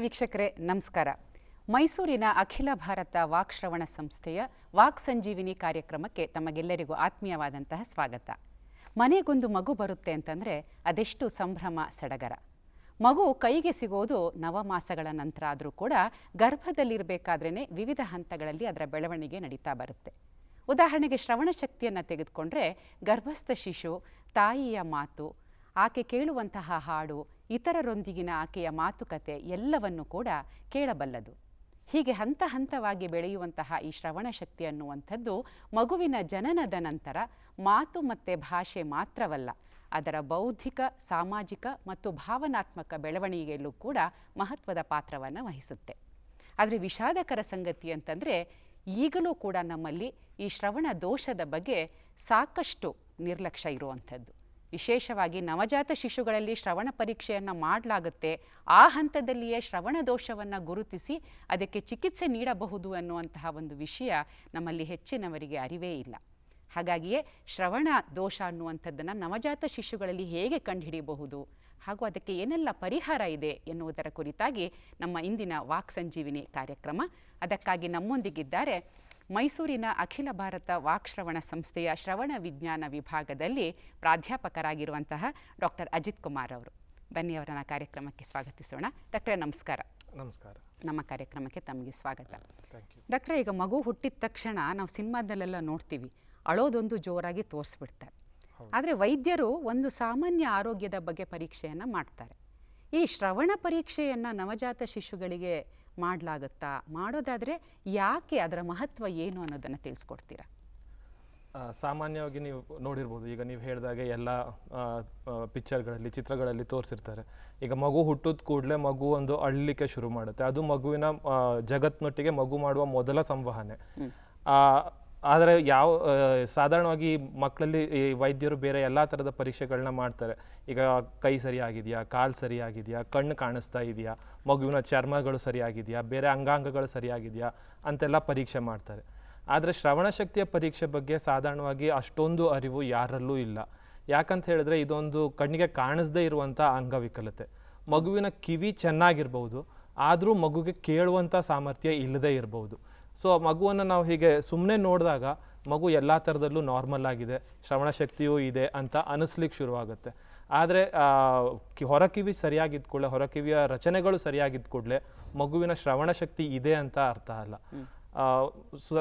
ವೀಕ್ಷಕರೇ ನಮಸ್ಕಾರ. ಮೈಸೂರಿನ ಅಖಿಲ ಭಾರತ ವಾಕ್ಶ್ರವಣ ಸಂಸ್ಥೆಯ ವಾಕ್ ಸಂಜೀವಿನಿ ಕಾರ್ಯಕ್ರಮಕ್ಕೆ ತಮಗೆಲ್ಲರಿಗೂ ಆತ್ಮೀಯವಾದಂತಹ ಸ್ವಾಗತ. ಮನೆಗೊಂದು ಮಗು ಬರುತ್ತೆ ಅಂತಂದರೆ ಅದೆಷ್ಟು ಸಂಭ್ರಮ ಸಡಗರ. ಮಗು ಕೈಗೆ ಸಿಗೋದು ನವಮಾಸಗಳ ನಂತರ ಆದರೂ ಕೂಡ ಗರ್ಭದಲ್ಲಿರಬೇಕಾದ್ರೇ ವಿವಿಧ ಹಂತಗಳಲ್ಲಿ ಅದರ ಬೆಳವಣಿಗೆ ನಡೀತಾ ಬರುತ್ತೆ. ಉದಾಹರಣೆಗೆ ಶ್ರವಣ ಶಕ್ತಿಯನ್ನು ತೆಗೆದುಕೊಂಡ್ರೆ ಗರ್ಭಸ್ಥ ಶಿಶು ತಾಯಿಯ ಮಾತು, ಆಕೆ ಕೇಳುವಂತಹ ಹಾಡು, ಇತರರೊಂದಿಗಿನ ಆಕೆಯ ಮಾತುಕತೆ ಎಲ್ಲವನ್ನೂ ಕೂಡ ಕೇಳಬಲ್ಲದು. ಹೀಗೆ ಹಂತ ಹಂತವಾಗಿ ಬೆಳೆಯುವಂತಹ ಈ ಶ್ರವಣ ಶಕ್ತಿ ಅನ್ನುವಂಥದ್ದು ಮಗುವಿನ ಜನನದ ನಂತರ ಮಾತು ಮತ್ತು ಭಾಷೆ ಮಾತ್ರವಲ್ಲ, ಅದರ ಬೌದ್ಧಿಕ, ಸಾಮಾಜಿಕ ಮತ್ತು ಭಾವನಾತ್ಮಕ ಬೆಳವಣಿಗೆಯಲ್ಲೂ ಕೂಡ ಮಹತ್ವದ ಪಾತ್ರವನ್ನು ವಹಿಸುತ್ತೆ. ಆದರೆ ವಿಷಾದಕರ ಸಂಗತಿ ಅಂತಂದರೆ ಈಗಲೂ ಕೂಡ ನಮ್ಮಲ್ಲಿ ಈ ಶ್ರವಣ ದೋಷದ ಬಗ್ಗೆ ಸಾಕಷ್ಟು ನಿರ್ಲಕ್ಷ್ಯ ಇರುವಂಥದ್ದು. ವಿಶೇಷವಾಗಿ ನವಜಾತ ಶಿಶುಗಳಲ್ಲಿ ಶ್ರವಣ ಪರೀಕ್ಷೆಯನ್ನು ಮಾಡಲಾಗುತ್ತೆ. ಆ ಹಂತದಲ್ಲಿಯೇ ಶ್ರವಣ ದೋಷವನ್ನು ಗುರುತಿಸಿ ಅದಕ್ಕೆ ಚಿಕಿತ್ಸೆ ನೀಡಬಹುದು ಅನ್ನುವಂತಹ ಒಂದು ವಿಷಯ ನಮ್ಮಲ್ಲಿ ಹೆಚ್ಚಿನವರಿಗೆ ಅರಿವೇ ಇಲ್ಲ. ಹಾಗಾಗಿಯೇ ಶ್ರವಣ ದೋಷ ಅನ್ನುವಂಥದ್ದನ್ನು ನವಜಾತ ಶಿಶುಗಳಲ್ಲಿ ಹೇಗೆ ಕಂಡುಹಿಡಿಯಬಹುದು ಹಾಗೂ ಅದಕ್ಕೆ ಏನೆಲ್ಲ ಪರಿಹಾರ ಇದೆ ಎನ್ನುವುದರ ಕುರಿತಾಗಿ ನಮ್ಮ ಇಂದಿನ ವಾಕ್ ಸಂಜೀವಿನಿ ಕಾರ್ಯಕ್ರಮ. ಅದಕ್ಕಾಗಿ ನಮ್ಮೊಂದಿಗಿದ್ದಾರೆ ಮೈಸೂರಿನ ಅಖಿಲ ಭಾರತ ವಾಕ್ಶ್ರವಣ ಸಂಸ್ಥೆಯ ಶ್ರವಣ ವಿಜ್ಞಾನ ವಿಭಾಗದಲ್ಲಿ ಪ್ರಾಧ್ಯಾಪಕರಾಗಿರುವಂತಹ ಡಾಕ್ಟರ್ ಅಜಿತ್ ಕುಮಾರ್ ಅವರು. ಬನ್ನಿ, ಅವರನ್ನ ಕಾರ್ಯಕ್ರಮಕ್ಕೆ ಸ್ವಾಗತಿಸೋಣ. ಡಾಕ್ಟರೇ ನಮಸ್ಕಾರ. ನಮಸ್ಕಾರ. ನಮ್ಮ ಕಾರ್ಯಕ್ರಮಕ್ಕೆ ತಮಗೆ ಸ್ವಾಗತ. ಡಾಕ್ಟ್ರೇ, ಈಗ ಮಗು ಹುಟ್ಟಿದ ತಕ್ಷಣ ನಾವು ಸಿನಿಮಾದಲ್ಲೆಲ್ಲ ನೋಡ್ತೀವಿ, ಅಳೋದೊಂದು ಜೋರಾಗಿ ತೋರಿಸ್ಬಿಡ್ತಾರೆ. ಆದರೆ ವೈದ್ಯರು ಒಂದು ಸಾಮಾನ್ಯ ಆರೋಗ್ಯದ ಬಗ್ಗೆ ಪರೀಕ್ಷೆಯನ್ನು ಮಾಡ್ತಾರೆ. ಈ ಶ್ರವಣ ಪರೀಕ್ಷೆಯನ್ನು ನವಜಾತ ಶಿಶುಗಳಿಗೆ ಮಾಡಲಾಗುತ್ತಾ? ಮಾಡೋದಾದರೆ ಯಾಕೆ, ಅದರ ಮಹತ್ವ ಏನು ಅನ್ನೋದನ್ನು ತಿಳಿಸ್ಕೊಡ್ತೀರಾ? ಸಾಮಾನ್ಯವಾಗಿ ನೀವು ನೋಡಿರ್ಬೋದು, ಈಗ ನೀವು ಹೇಳಿದಾಗೆ ಎಲ್ಲ ಪಿಕ್ಚರ್ಗಳಲ್ಲಿ, ಚಿತ್ರಗಳಲ್ಲಿ ತೋರಿಸಿರ್ತಾರೆ. ಈಗ ಮಗು ಹುಟ್ಟಿದ ಕೂಡಲೇ ಮಗು ಒಂದು ಅಳ್ಲಿಕ್ಕೆ ಶುರು ಮಾಡುತ್ತೆ. ಅದು ಮಗುವಿನ ಜಗತ್ತಿನೊಟ್ಟಿಗೆ ಮಗು ಮಾಡುವ ಮೊದಲ ಸಂವಹನೆ. ಆದರೆ ಸಾಧಾರಣವಾಗಿ ಮಕ್ಕಳಲ್ಲಿ ಈ ವೈದ್ಯರು ಬೇರೆ ಎಲ್ಲ ಥರದ ಪರೀಕ್ಷೆಗಳನ್ನ ಮಾಡ್ತಾರೆ. ಈಗ ಕೈ ಸರಿಯಾಗಿದೆಯಾ, ಕಾಲು ಸರಿಯಾಗಿದೆಯಾ, ಕಣ್ಣು ಕಾಣಿಸ್ತಾ ಇದೆಯಾ, ಮಗುವಿನ ಚರ್ಮಗಳು ಸರಿಯಾಗಿದೆಯಾ, ಬೇರೆ ಅಂಗಾಂಗಗಳು ಸರಿಯಾಗಿದೆಯಾ ಅಂತೆಲ್ಲ ಪರೀಕ್ಷೆ ಮಾಡ್ತಾರೆ. ಆದರೆ ಶ್ರವಣ ಶಕ್ತಿಯ ಪರೀಕ್ಷೆ ಬಗ್ಗೆ ಸಾಧಾರಣವಾಗಿ ಅಷ್ಟೊಂದು ಅರಿವು ಯಾರಲ್ಲೂ ಇಲ್ಲ. ಯಾಕಂತ ಹೇಳಿದ್ರೆ ಇದೊಂದು ಕಣ್ಣಿಗೆ ಕಾಣಿಸದೇ ಇರುವಂಥ ಅಂಗವಿಕಲತೆ. ಮಗುವಿನ ಕಿವಿ ಚೆನ್ನಾಗಿರ್ಬೋದು, ಆದರೂ ಮಗುಗೆ ಕೇಳುವಂಥ ಸಾಮರ್ಥ್ಯ ಇಲ್ಲದೇ ಇರ್ಬೋದು. ಸೊ ಮಗುವನ್ನು ನಾವು ಹೀಗೆ ಸುಮ್ಮನೆ ನೋಡಿದಾಗ ಮಗು ಎಲ್ಲ ಥರದಲ್ಲೂ ನಾರ್ಮಲ್ ಆಗಿದೆ, ಶ್ರವಣ ಶಕ್ತಿಯೂ ಇದೆ ಅಂತ ಅನಿಸ್ಲಿಕ್ಕೆ ಶುರುವಾಗುತ್ತೆ. ಆದರೆ ಹೊರಕಿವಿ ಸರಿಯಾಗಿದ್ದ ಕೂಡಲೇ, ಹೊರಕಿವಿಯ ರಚನೆಗಳು ಸರಿಯಾಗಿದ್ದ ಕೂಡಲೇ ಮಗುವಿನ ಶ್ರವಣ ಶಕ್ತಿ ಇದೆ ಅಂತ ಅರ್ಥ ಅಲ್ಲ.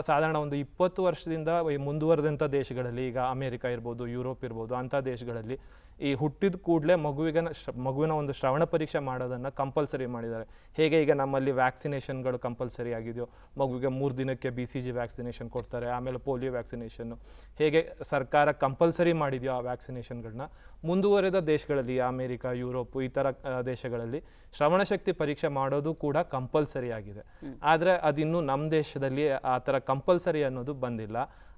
ಸಾಧಾರಣ ಒಂದು 20 ವರ್ಷದಿಂದ ಮುಂದುವರೆದಂಥ ದೇಶಗಳಲ್ಲಿ, ಈಗ ಅಮೇರಿಕ ಇರ್ಬೋದು, ಯುರೋಪ್ ಇರ್ಬೋದು, ಅಂಥ ದೇಶಗಳಲ್ಲಿ ಈ ಹುಟ್ಟಿದ ಕೂಡಲೇ ಮಗುವಿನ ಒಂದು ಶ್ರವಣ ಪರೀಕ್ಷೆ ಮಾಡೋದನ್ನು ಕಂಪಲ್ಸರಿ ಮಾಡಿದ್ದಾರೆ. ಹೇಗೆ ಈಗ ನಮ್ಮಲ್ಲಿ ವ್ಯಾಕ್ಸಿನೇಷನ್ಗಳು ಕಂಪಲ್ಸರಿ ಆಗಿದೆಯೋ, ಮಗುವಿಗೆ 3 ದಿನಕ್ಕೆ BCG ವ್ಯಾಕ್ಸಿನೇಷನ್ ಕೊಡ್ತಾರೆ, ಆಮೇಲೆ ಪೋಲಿಯೋ ವ್ಯಾಕ್ಸಿನೇಷನ್ನು ಹೇಗೆ ಸರ್ಕಾರ ಕಂಪಲ್ಸರಿ ಮಾಡಿದೆಯೋ ಆ ವ್ಯಾಕ್ಸಿನೇಷನ್ಗಳನ್ನ ಮುಂದುವರೆದ ದೇಶಗಳಲ್ಲಿ, ಅಮೇರಿಕ, ಯುರೋಪ್ ಈ ಥರ ದೇಶಗಳಲ್ಲಿ ಶ್ರವಣ ಶಕ್ತಿ ಪರೀಕ್ಷೆ ಮಾಡೋದು ಕೂಡ ಕಂಪಲ್ಸರಿ ಆಗಿದೆ. ಆದರೆ ಅದಿನ್ನೂ ನಮ್ಮ ದೇಶದಲ್ಲಿ ಆ ಥರ ಕಂಪಲ್ಸರಿ ಅನ್ನೋದು ಬಂದಿಲ್ಲ.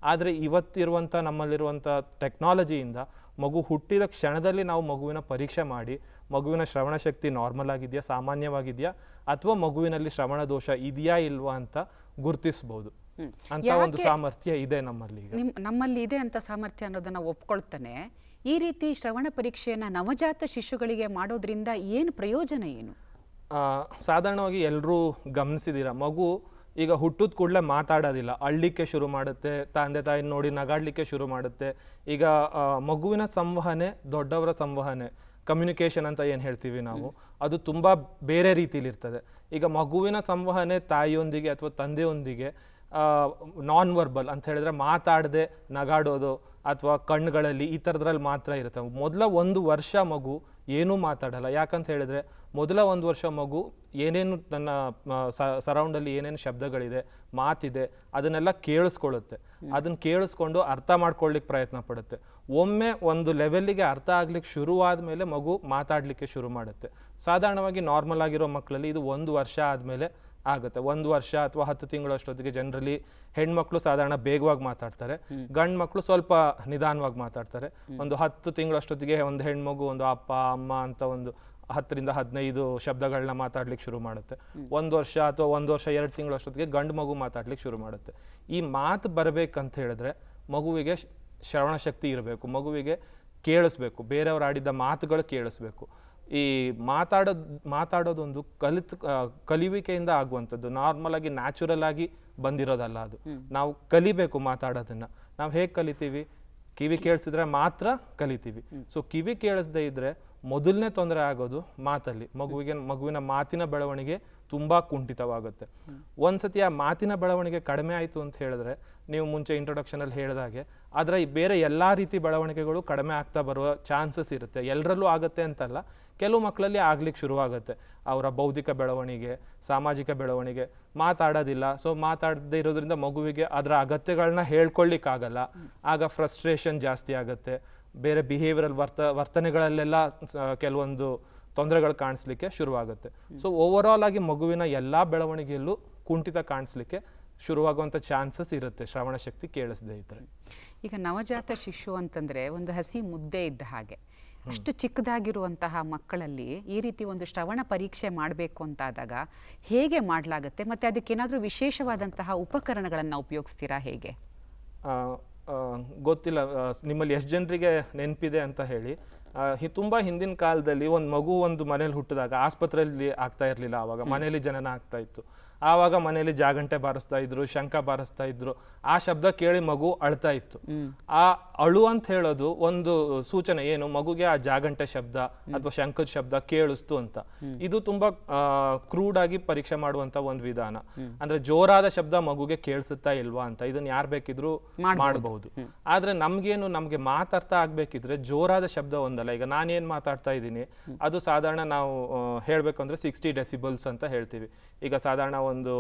ಆದರೆ ಇವತ್ತಿರುವಂಥ ನಮ್ಮಲ್ಲಿರುವಂಥ ಟೆಕ್ನಾಲಜಿಯಿಂದ ಮಗು ಹುಟ್ಟಿದ ಕ್ಷಣದಲ್ಲಿ ನಾವು ಮಗುವಿನ ಪರೀಕ್ಷೆ ಮಾಡಿ ಮಗುವಿನ ಶ್ರವಣ ಶಕ್ತಿ ನಾರ್ಮಲ್ ಆಗಿದೆಯಾ, ಸಾಮಾನ್ಯವಾಗಿದೆಯಾ, ಅಥವಾ ಮಗುವಿನಲ್ಲಿ ಶ್ರವಣ ದೋಷ ಇದೆಯಾ ಇಲ್ವಾ ಅಂತ ಗುರುತಿಸ್ಬೋದು. ಅಂತ ಒಂದು ಸಾಮರ್ಥ್ಯ ಇದೆ ನಮ್ಮಲ್ಲಿ. ನಮ್ಮಲ್ಲಿ ಇದೆ ಅಂತ ಸಾಮರ್ಥ್ಯ ಅನ್ನೋದನ್ನ ಒಪ್ಕೊಳ್ತಾನೆ. ಈ ರೀತಿ ಶ್ರವಣ ಪರೀಕ್ಷೆಯನ್ನು ನವಜಾತ ಶಿಶುಗಳಿಗೆ ಮಾಡೋದ್ರಿಂದ ಏನು ಪ್ರಯೋಜನ ಏನು? ಸಾಧಾರಣವಾಗಿ ಎಲ್ಲರೂ ಗಮನಿಸಿದ್ದೀರಾ, ಮಗು ಈಗ ಹುಟ್ಟಿದ ಕೂಡಲೇ ಮಾತಾಡೋದಿಲ್ಲ, ಅಳ್ಳಿಕ್ಕೆ ಶುರು ಮಾಡುತ್ತೆ, ತಂದೆ ತಾಯಿ ನೋಡಿ ನಗಾಡಲಿಕ್ಕೆ ಶುರು ಮಾಡುತ್ತೆ. ಈಗ ಮಗುವಿನ ಸಂವಹನೆ, ದೊಡ್ಡವರ ಸಂವಹನೆ, ಕಮ್ಯುನಿಕೇಷನ್ ಅಂತ ಏನು ಹೇಳ್ತೀವಿ ನಾವು, ಅದು ತುಂಬ ಬೇರೆ ರೀತಿಲಿ ಇರ್ತದೆ. ಈಗ ಮಗುವಿನ ಸಂವಹನೆ ತಾಯಿಯೊಂದಿಗೆ ಅಥವಾ ತಂದೆಯೊಂದಿಗೆ ನಾನ್ ವರ್ಬಲ್ ಅಂತ ಹೇಳಿದ್ರೆ ಮಾತಾಡದೆ ನಗಾಡೋದು ಅಥವಾ ಕಣ್ಣುಗಳಲ್ಲಿ ಈ ಥರದ್ರಲ್ಲಿ ಮಾತ್ರ ಇರುತ್ತೆ. ಮೊದಲ 1 ವರ್ಷ ಮಗು ಏನೂ ಮಾತಾಡಲ್ಲ. ಯಾಕಂತ ಹೇಳಿದ್ರೆ ಮೊದಲ 1 ವರ್ಷ ಮಗು ಏನೇನು ತನ್ನ ಸರೌಂಡಲ್ಲಿ ಏನೇನು ಶಬ್ದಗಳಿದೆ, ಮಾತಿದೆ, ಅದನ್ನೆಲ್ಲ ಕೇಳಿಸ್ಕೊಳ್ಳುತ್ತೆ. ಅದನ್ನು ಕೇಳಿಸ್ಕೊಂಡು ಅರ್ಥ ಮಾಡ್ಕೊಳ್ಳಿಕ್ಕೆ ಪ್ರಯತ್ನ ಪಡುತ್ತೆ. ಒಮ್ಮೆ ಒಂದು ಲೆವೆಲ್ಲಿಗೆ ಅರ್ಥ ಆಗ್ಲಿಕ್ಕೆ ಶುರುವಾದ ಮೇಲೆ ಮಗು ಮಾತಾಡಲಿಕ್ಕೆ ಶುರು ಮಾಡುತ್ತೆ. ಸಾಧಾರಣವಾಗಿ ನಾರ್ಮಲ್ ಆಗಿರೋ ಮಕ್ಕಳಲ್ಲಿ ಇದು 1 ವರ್ಷ ಆದಮೇಲೆ ಆಗುತ್ತೆ. 1 ವರ್ಷ ಅಥವಾ 10 ತಿಂಗಳು ಅಷ್ಟೊತ್ತಿಗೆ ಜನರಲಿ ಹೆಣ್ಮಕ್ಳು ಸಾಧಾರಣ ಬೇಗವಾಗಿ ಮಾತಾಡ್ತಾರೆ, ಗಂಡು ಮಕ್ಕಳು ಸ್ವಲ್ಪ ನಿಧಾನವಾಗಿ ಮಾತಾಡ್ತಾರೆ. ಒಂದು 10 ತಿಂಗಳು ಅಷ್ಟೊತ್ತಿಗೆ ಒಂದು ಹೆಣ್ಮಗು ಒಂದು ಅಪ್ಪ ಅಮ್ಮ ಅಂತ ಒಂದು 10 ರಿಂದ 15 ಶಬ್ದಗಳನ್ನ ಮಾತಾಡ್ಲಿಕ್ಕೆ ಶುರು ಮಾಡುತ್ತೆ. 1 ವರ್ಷ ಅಥವಾ 1 ವರ್ಷ 2 ತಿಂಗಳು ಅಷ್ಟೊತ್ತಿಗೆ ಗಂಡು ಮಗು ಮಾತಾಡ್ಲಿಕ್ಕೆ ಶುರು ಮಾಡುತ್ತೆ. ಈ ಮಾತು ಬರಬೇಕಂತ ಹೇಳಿದ್ರೆ ಮಗುವಿಗೆ ಶ್ರವಣ ಶಕ್ತಿ ಇರಬೇಕು, ಮಗುವಿಗೆ ಕೇಳಿಸ್ಬೇಕು, ಬೇರೆಯವ್ರು ಆಡಿದ್ದ ಮಾತುಗಳು ಕೇಳಿಸ್ಬೇಕು. ಈ ಮಾತಾಡೋದೊಂದು ಕಲಿಯುವಿಕೆಯಿಂದ ಆಗುವಂಥದ್ದು, ನಾರ್ಮಲ್ ಆಗಿ ನ್ಯಾಚುರಲ್ ಆಗಿ ಬಂದಿರೋದಲ್ಲ ಅದು. ನಾವು ಕಲಿಬೇಕು ಮಾತಾಡೋದನ್ನ. ನಾವು ಹೇಗೆ ಕಲಿತೀವಿ? ಕಿವಿ ಕೇಳಿಸಿದ್ರೆ ಮಾತ್ರ ಕಲಿತೀವಿ. ಸೊ ಕಿವಿ ಕೇಳಿಸದೇ ಇದ್ರೆ ಮೊದಲನೇ ತೊಂದರೆ ಆಗೋದು ಮಾತಲ್ಲಿ. ಮಗುವಿನ ಮಾತಿನ ಬೆಳವಣಿಗೆ ತುಂಬಾ ಕುಂಠಿತವಾಗುತ್ತೆ. ಒಂದ್ಸತಿ ಆ ಮಾತಿನ ಬೆಳವಣಿಗೆ ಕಡಿಮೆ ಆಯಿತು ಅಂತ ಹೇಳಿದ್ರೆ, ನೀವು ಮುಂಚೆ ಇಂಟ್ರೊಡಕ್ಷನ್ ಅಲ್ಲಿ ಹೇಳಿದಾಗೆ ಅದರ ಬೇರೆ ಎಲ್ಲಾ ರೀತಿ ಬೆಳವಣಿಗೆಗಳು ಕಡಿಮೆ ಆಗ್ತಾ ಬರುವ ಚಾನ್ಸಸ್ ಇರುತ್ತೆ. ಎಲ್ಲರಲ್ಲೂ ಆಗುತ್ತೆ ಅಂತಲ್ಲ, ಕೆಲವು ಮಕ್ಕಳಲ್ಲಿ ಆಗ್ಲಿಕ್ಕೆ ಶುರುವಾಗುತ್ತೆ. ಅವರ ಬೌದ್ಧಿಕ ಬೆಳವಣಿಗೆ, ಸಾಮಾಜಿಕ ಬೆಳವಣಿಗೆ, ಮಾತಾಡೋದಿಲ್ಲ. ಸೊ ಮಾತಾಡದೇ ಇರೋದ್ರಿಂದ ಮಗುವಿಗೆ ಅದರ ಅಗತ್ಯಗಳನ್ನ ಹೇಳ್ಕೊಳ್ಳಿಕ್ಕಾಗಲ್ಲ. ಆಗ ಫ್ರಸ್ಟ್ರೇಷನ್ ಜಾಸ್ತಿ ಆಗುತ್ತೆ. ಬೇರೆ ಬಿಹೇವಿಯರಲ್ ವರ್ತನೆಗಳಲ್ಲೆಲ್ಲ ಕೆಲವೊಂದು ತೊಂದರೆಗಳು ಕಾಣಿಸ್ಲಿಕ್ಕೆ ಶುರುವಾಗುತ್ತೆ. ಸೊ ಓವರ್ ಆಲ್ ಆಗಿ ಮಗುವಿನ ಎಲ್ಲಾ ಬೆಳವಣಿಗೆಯಲ್ಲೂ ಕುಂಠಿತ ಕಾಣಿಸ್ಲಿಕ್ಕೆ ಶುರುವಾಗುವಂಥ ಚಾನ್ಸಸ್ ಇರುತ್ತೆ ಶ್ರವಣ ಶಕ್ತಿ ಕೇಳಿಸದೇ ಇದ್ದರೆ. ಈಗ ನವಜಾತ ಶಿಶು ಅಂತಂದ್ರೆ ಒಂದು ಹಸಿ ಮುದ್ದೆ ಇದ್ದ ಹಾಗೆ. ಅಷ್ಟು ಚಿಕ್ಕದಾಗಿರುವಂತಹ ಮಕ್ಕಳಲ್ಲಿ ಈ ರೀತಿ ಒಂದು ಶ್ರವಣ ಪರೀಕ್ಷೆ ಮಾಡಬೇಕು ಅಂತಾದಾಗ ಹೇಗೆ ಮಾಡಲಾಗುತ್ತೆ, ಮತ್ತೆ ಅದಕ್ಕೇನಾದರೂ ವಿಶೇಷವಾದಂತಹ ಉಪಕರಣಗಳನ್ನು ಉಪಯೋಗಿಸ್ತೀರಾ ಹೇಗೆ? ಗೊತ್ತಿಲ್ಲ ನಿಮ್ಮಲ್ಲಿ ಎಷ್ಟು ಜನರಿಗೆ ನೆನಪಿದೆ ಅಂತ ಹೇಳಿ. ತುಂಬಾ ಹಿಂದಿನ ಕಾಲದಲ್ಲಿ ಒಂದು ಮನೇಲಿ ಹುಟ್ಟಿದಾಗ ಆಸ್ಪತ್ರೆಯಲ್ಲಿ ಆಗ್ತಾ ಇರಲಿಲ್ಲ, ಆವಾಗ ಮನೇಲಿ ಜನನ ಆಗ್ತಾ ಇತ್ತು. ಆವಾಗ ಮನೆಯಲ್ಲಿ ಜಾಗಂಟೆ ಬಾರಿಸ್ತಾ ಇದ್ರು, ಶಂಖ ಬಾರಿಸ್ತಾ ಇದ್ರು. ಆ ಶಬ್ದ ಕೇಳಿ ಮಗು ಅಳ್ತಾ ಇತ್ತು. ಆ ಅಳು ಅಂತ ಹೇಳೋದು ಒಂದು ಸೂಚನೆ, ಏನು ಮಗುಗೆ ಆ ಜಾಗಂಟೆ ಶಬ್ದ ಅಥವಾ ಶಂಖದ ಶಬ್ದ ಕೇಳಿಸ್ತು ಅಂತ. ಇದು ತುಂಬಾ ಕ್ರೂಡ್ ಆಗಿ ಪರೀಕ್ಷೆ ಮಾಡುವಂತ ಒಂದು ವಿಧಾನ. ಅಂದ್ರೆ ಜೋರಾದ ಶಬ್ದ ಮಗುಗೆ ಕೇಳಿಸುತ್ತಾ ಇಲ್ವಾ ಅಂತ ಇದನ್ನ ಯಾರು ಬೇಕಿದ್ರು ಮಾಡಬಹುದು. ಆದ್ರೆ ನಮ್ಗೆ ಮಾತಾಡ್ತ ಆಗ್ಬೇಕಿದ್ರೆ ಜೋರಾದ ಶಬ್ದ ಒಂದಲ್ಲ. ಈಗ ನಾನೇನ್ ಮಾತಾಡ್ತಾ ಇದ್ದೀನಿ ಅದು ಸಾಧಾರಣ ನಾವು ಹೇಳ್ಬೇಕು ಅಂದ್ರೆ 60 ಡೆಸಿಬಲ್ಸ್ ಅಂತ ಹೇಳ್ತೀವಿ. ಈಗ ಸಾಧಾರಣ ಒಂದು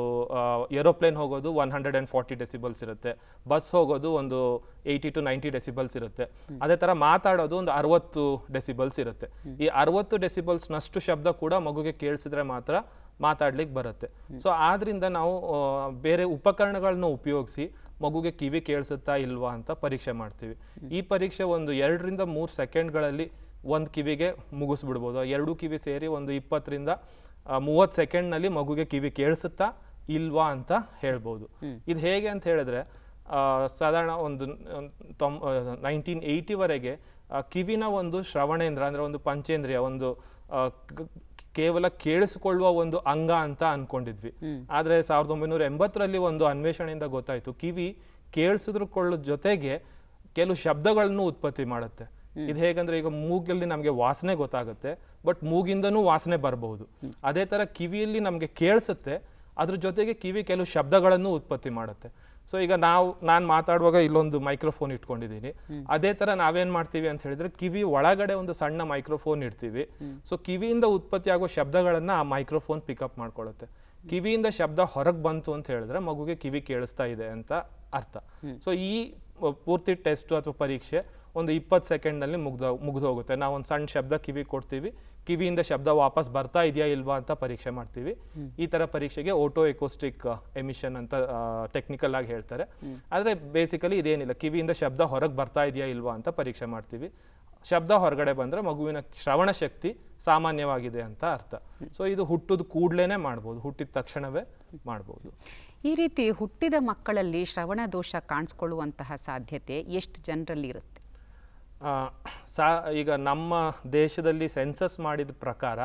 ಏರೋಪ್ಲೇನ್ ಹೋಗೋದು 140 ಡೆಸಿಬಲ್ಸ್ ಇರುತ್ತೆ, ಬಸ್ ಹೋಗೋದು ಒಂದು 80 to 90 ಡೆಸಿಬಲ್ಸ್ ಇರುತ್ತೆ. ಅದೇ ತರ ಮಾತಾಡೋದು ಒಂದು 60 ಡೆಸಿಬಲ್ಸ್ ಇರುತ್ತೆ. ಈ 60 ಡೆಸಿಬಲ್ಸ್ ನಷ್ಟು ಶಬ್ದ ಕೂಡ ಮಗುಗೆ ಕೇಳಿಸಿದ್ರೆ ಮಾತ್ರ ಮಾತಾಡ್ಲಿಕ್ಕೆ ಬರುತ್ತೆ. ಸೊ ಆದ್ರಿಂದ ನಾವು ಬೇರೆ ಉಪಕರಣಗಳನ್ನ ಉಪಯೋಗಿಸಿ ಮಗುಗೆ ಕಿವಿ ಕೇಳಿಸುತ್ತಾ ಇಲ್ವಾ ಅಂತ ಪರೀಕ್ಷೆ ಮಾಡ್ತೀವಿ. ಈ ಪರೀಕ್ಷೆ ಒಂದು 2 ರಿಂದ 3 ಸೆಕೆಂಡ್ಗಳಲ್ಲಿ ಒಂದು ಕಿವಿಗೆ ಮುಗಿಸ್ಬಿಡ್ಬೋದು. 2 ಕಿವಿ ಸೇರಿ ಒಂದು 20 ರಿಂದ 30 ಸೆಕೆಂಡ್ನಲ್ಲಿ ಮಗುಗೆ ಕಿವಿ ಕೇಳಿಸುತ್ತಾ ಇಲ್ವಾ ಅಂತ ಹೇಳ್ಬೋದು. ಇದು ಹೇಗೆ ಅಂತ ಹೇಳಿದ್ರೆ, ಸಾಧಾರಣ ಒಂದು 1980ವರೆಗೆ ಕಿವಿನ ಒಂದು ಶ್ರವಣೇಂದ್ರ ಅಂದ್ರೆ ಒಂದು ಪಂಚೇಂದ್ರಿಯ, ಒಂದು ಕೇವಲ ಕೇಳಿಸಿಕೊಳ್ಳುವ ಒಂದು ಅಂಗ ಅಂತ ಅನ್ಕೊಂಡಿದ್ವಿ. ಆದ್ರೆ 1980ರಲ್ಲಿ ಒಂದು ಅನ್ವೇಷಣೆಯಿಂದ ಗೊತ್ತಾಯ್ತು, ಕಿವಿ ಕೇಳಿಸಿದ್ಕೊಳ್ಳೋ ಜೊತೆಗೆ ಕೆಲವು ಶಬ್ದಗಳನ್ನು ಉತ್ಪತ್ತಿ ಮಾಡುತ್ತೆ. ಇದು ಹೇಗಂದ್ರೆ, ಈಗ ಮೂಗಲ್ಲಿ ನಮಗೆ ವಾಸನೆ ಗೊತ್ತಾಗುತ್ತೆ, ಬಟ್ ಮೂಗಿಂದನೂ ವಾಸನೆ ಬರಬಹುದು. ಅದೇ ತರ ಕಿವಿಯಲ್ಲಿ ನಮಗೆ ಕೇಳಿಸುತ್ತೆ, ಅದ್ರ ಜೊತೆಗೆ ಕಿವಿ ಕೆಲವು ಶಬ್ದಗಳನ್ನು ಉತ್ಪತ್ತಿ ಮಾಡುತ್ತೆ. ಸೊ ಈಗ ನಾನು ಮಾತಾಡುವಾಗ ಇಲ್ಲೊಂದು ಮೈಕ್ರೋಫೋನ್ ಇಟ್ಕೊಂಡಿದ್ದೀನಿ. ಅದೇ ತರ ನಾವೇನ್ ಮಾಡ್ತೀವಿ ಅಂತ ಹೇಳಿದ್ರೆ, ಕಿವಿ ಒಳಗಡೆ ಒಂದು ಸಣ್ಣ ಮೈಕ್ರೋಫೋನ್ ಇಡ್ತೀವಿ. ಸೊ ಕಿವಿಯಿಂದ ಉತ್ಪತ್ತಿ ಆಗೋ ಶಬ್ದಗಳನ್ನ ಆ ಮೈಕ್ರೋಫೋನ್ ಪಿಕಪ್ ಮಾಡ್ಕೊಳ್ಳುತ್ತೆ. ಕಿವಿಯಿಂದ ಶಬ್ದ ಹೊರಗೆ ಬಂತು ಅಂತ ಹೇಳಿದ್ರೆ ಮಗುಗೆ ಕಿವಿ ಕೇಳಿಸ್ತಾ ಇದೆ ಅಂತ ಅರ್ಥ. ಸೊ ಈ ಪೂರ್ತಿ ಟೆಸ್ಟ್ ಅಥವಾ ಪರೀಕ್ಷೆ ಒಂದು 20 ಸೆಕೆಂಡ್ನಲ್ಲಿ ಮುಗ್ದು ಹೋಗುತ್ತೆ. ನಾವು ಒಂದು ಸಣ್ಣ ಶಬ್ದ ಕಿವಿ ಕೊಡ್ತೀವಿ, ಕಿವಿಯಿಂದ ಶಬ್ದ ವಾಪಸ್ ಬರ್ತಾ ಇದೆಯಾ ಇಲ್ವಾ ಅಂತ ಪರೀಕ್ಷೆ ಮಾಡ್ತೀವಿ. ಈ ತರ ಪರೀಕ್ಷೆಗೆ ಓಟೋ ಎಕೋಸ್ಟಿಕ್ ಎಮಿಷನ್ ಅಂತ ಟೆಕ್ನಿಕಲ್ ಆಗಿ ಹೇಳ್ತಾರೆ. ಆದ್ರೆ ಬೇಸಿಕಲಿ ಇದೇನಿಲ್ಲ, ಕಿವಿಯಿಂದ ಶಬ್ದ ಹೊರಗೆ ಬರ್ತಾ ಇದೆಯಾ ಇಲ್ವಾ ಅಂತ ಪರೀಕ್ಷೆ ಮಾಡ್ತೀವಿ. ಶಬ್ದ ಹೊರಗಡೆ ಬಂದ್ರೆ ಮಗುವಿನ ಶ್ರವಣ ಶಕ್ತಿ ಸಾಮಾನ್ಯವಾಗಿದೆ ಅಂತ ಅರ್ಥ. ಸೊ ಇದು ಹುಟ್ಟಿದ ಕೂಡ್ಲೇನೆ ಮಾಡ್ಬೋದು, ಹುಟ್ಟಿದ ತಕ್ಷಣವೇ ಮಾಡ್ಬೋದು. ಈ ರೀತಿ ಹುಟ್ಟಿದ ಮಕ್ಕಳಲ್ಲಿ ಶ್ರವಣ ದೋಷ ಕಾಣಿಸ್ಕೊಳ್ಳುವಂತಹ ಸಾಧ್ಯತೆ ಎಷ್ಟು ಜನರಲ್ಲಿ ಇರುತ್ತೆ? ಈಗ ನಮ್ಮ ದೇಶದಲ್ಲಿ ಸೆನ್ಸಸ್ ಮಾಡಿದ ಪ್ರಕಾರ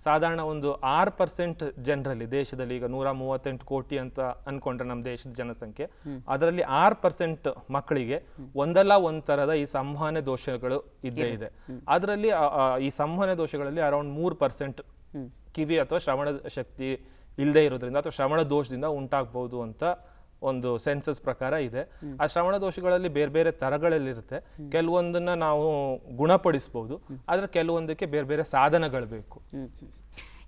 ಸಾಧಾರಣ ಒಂದು 6% ಜನರಲ್ಲಿ, ದೇಶದಲ್ಲಿ ಈಗ 138 ಕೋಟಿ ಅಂತ ಅನ್ಕೊಂಡ್ರೆ ನಮ್ಮ ದೇಶದ ಜನಸಂಖ್ಯೆ, ಅದರಲ್ಲಿ 6% ಮಕ್ಕಳಿಗೆ ಒಂದಲ್ಲ ಒಂದ್ ತರದ ಈ ಸಂವಹನ ದೋಷಗಳು ಇದ್ದೇ ಇದೆ. ಅದರಲ್ಲಿ ಈ ಸಂವಹನ ದೋಷಗಳಲ್ಲಿ ಅರೌಂಡ್ 3% ಕಿವಿ ಅಥವಾ ಶ್ರವಣ ಶಕ್ತಿ ಇಲ್ಲದೆ ಇರೋದ್ರಿಂದ ಅಥವಾ ಶ್ರವಣ ದೋಷದಿಂದ ಉಂಟಾಗಬಹುದು ಅಂತ ಒಂದು ಸೆನ್ಸಸ್ ಪ್ರಕಾರ ಇದೆ. ಆ ಶ್ರವಣ ದೋಷಗಳಲ್ಲಿ ಬೇರೆ ಬೇರೆ ತರಗಳಲ್ಲಿರುತ್ತೆ. ಕೆಲವೊಂದನ್ನ ನಾವು ಗುಣಪಡಿಸಬಹುದು, ಆದ್ರೆ ಕೆಲವೊಂದಕ್ಕೆ ಬೇರೆ ಬೇರೆ ಸಾಧನಗಳು ಬೇಕು.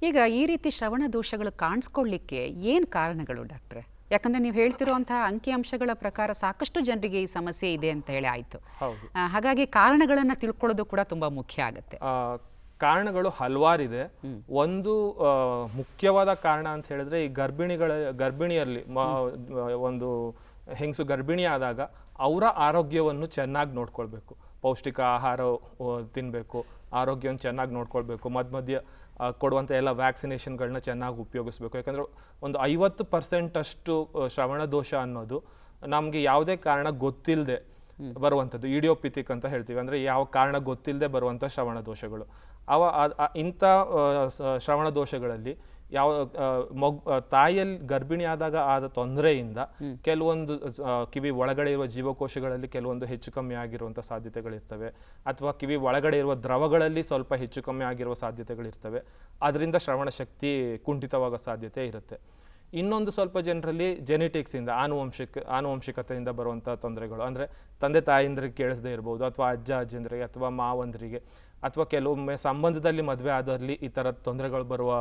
ಈಗ ಈ ರೀತಿ ಶ್ರವಣ ದೋಷಗಳು ಕಾಣಿಸ್ಕೊಳ್ಳಿಕ್ಕೆ ಏನ್ ಕಾರಣಗಳು ಡಾಕ್ಟ್ರೆ? ಯಾಕಂದ್ರೆ ನೀವು ಹೇಳ್ತಿರುವಂತಹ ಅಂಕಿಅಂಶಗಳ ಪ್ರಕಾರ ಸಾಕಷ್ಟು ಜನರಿಗೆ ಈ ಸಮಸ್ಯೆ ಇದೆ ಅಂತ ಹೇಳಿ ಆಯ್ತು. ಹಾಗಾಗಿ ಕಾರಣಗಳನ್ನ ತಿಳ್ಕೊಳ್ಳೋದು ಕೂಡ ತುಂಬಾ ಮುಖ್ಯ ಆಗುತ್ತೆ. ಕಾರಣಗಳು ಹಲವಾರಿದೆ. ಒಂದು ಮುಖ್ಯವಾದ ಕಾರಣ ಅಂತ ಹೇಳಿದ್ರೆ, ಈ ಗರ್ಭಿಣಿಯಲ್ಲಿ ಒಂದು ಹೆಂಗಸು ಗರ್ಭಿಣಿ ಆದಾಗ ಅವರ ಆರೋಗ್ಯವನ್ನು ಚೆನ್ನಾಗಿ ನೋಡ್ಕೊಳ್ಬೇಕು. ಪೌಷ್ಟಿಕ ಆಹಾರ ತಿನ್ಬೇಕು, ಆರೋಗ್ಯವನ್ನು ಚೆನ್ನಾಗಿ ನೋಡ್ಕೊಳ್ಬೇಕು, ಮಧ್ಯ ಕೊಡುವಂಥ ಎಲ್ಲ ವ್ಯಾಕ್ಸಿನೇಷನ್ಗಳನ್ನ ಚೆನ್ನಾಗಿ ಉಪಯೋಗಿಸ್ಬೇಕು. ಯಾಕಂದ್ರೆ ಒಂದು 50% ಅಷ್ಟು ಶ್ರವಣ ದೋಷ ಅನ್ನೋದು ನಮ್ಗೆ ಯಾವುದೇ ಕಾರಣ ಗೊತ್ತಿಲ್ಲದೆ ಬರುವಂಥದ್ದು, ಇಡಿಯೋಪಿಥಿಕ್ ಅಂತ ಹೇಳ್ತೀವಿ. ಅಂದ್ರೆ ಯಾವ ಕಾರಣ ಗೊತ್ತಿಲ್ಲದೆ ಬರುವಂಥ ಶ್ರವಣ ದೋಷಗಳು. ಇಂಥ ಶ್ರವಣ ದೋಷಗಳಲ್ಲಿ ತಾಯಿಯಲ್ಲಿ ಗರ್ಭಿಣಿ ಆದಾಗ ಆದ ತೊಂದರೆಯಿಂದ ಕೆಲವೊಂದು ಕಿವಿ ಒಳಗಡೆ ಇರುವ ಜೀವಕೋಶಗಳಲ್ಲಿ ಕೆಲವೊಂದು ಹೆಚ್ಚು ಕಮ್ಮಿ ಆಗಿರುವಂಥ ಸಾಧ್ಯತೆಗಳಿರ್ತವೆ, ಅಥವಾ ಕಿವಿ ಒಳಗಡೆ ಇರುವ ದ್ರವಗಳಲ್ಲಿ ಸ್ವಲ್ಪ ಹೆಚ್ಚು ಕಮ್ಮಿ ಆಗಿರುವ ಸಾಧ್ಯತೆಗಳಿರ್ತವೆ. ಅದರಿಂದ ಶ್ರವಣ ಶಕ್ತಿ ಕುಂಠಿತವಾಗೋ ಸಾಧ್ಯತೆ ಇರುತ್ತೆ. ಇನ್ನೊಂದು ಸ್ವಲ್ಪ ಜನರಲ್ಲಿ ಜೆನೆಟಿಕ್ಸಿಂದ ಆನುವಂಶಿಕತೆಯಿಂದ ಬರುವಂಥ ತೊಂದರೆಗಳು, ಅಂದರೆ ತಂದೆ ತಾಯಿಂದ್ರಿಗೆ ಕೇಳಿಸದೇ ಇರ್ಬೋದು, ಅಥವಾ ಅಜ್ಜ ಅಜ್ಜಂದ್ರಿಗೆ ಅಥವಾ ಮಾವಂದ್ರಿಗೆ, ಅಥವಾ ಕೆಲವೊಮ್ಮೆ ಸಂಬಂಧದಲ್ಲಿ ಮದುವೆ ಆದಲ್ಲಿ ಈ ಥರದ ತೊಂದರೆಗಳು ಬರುವ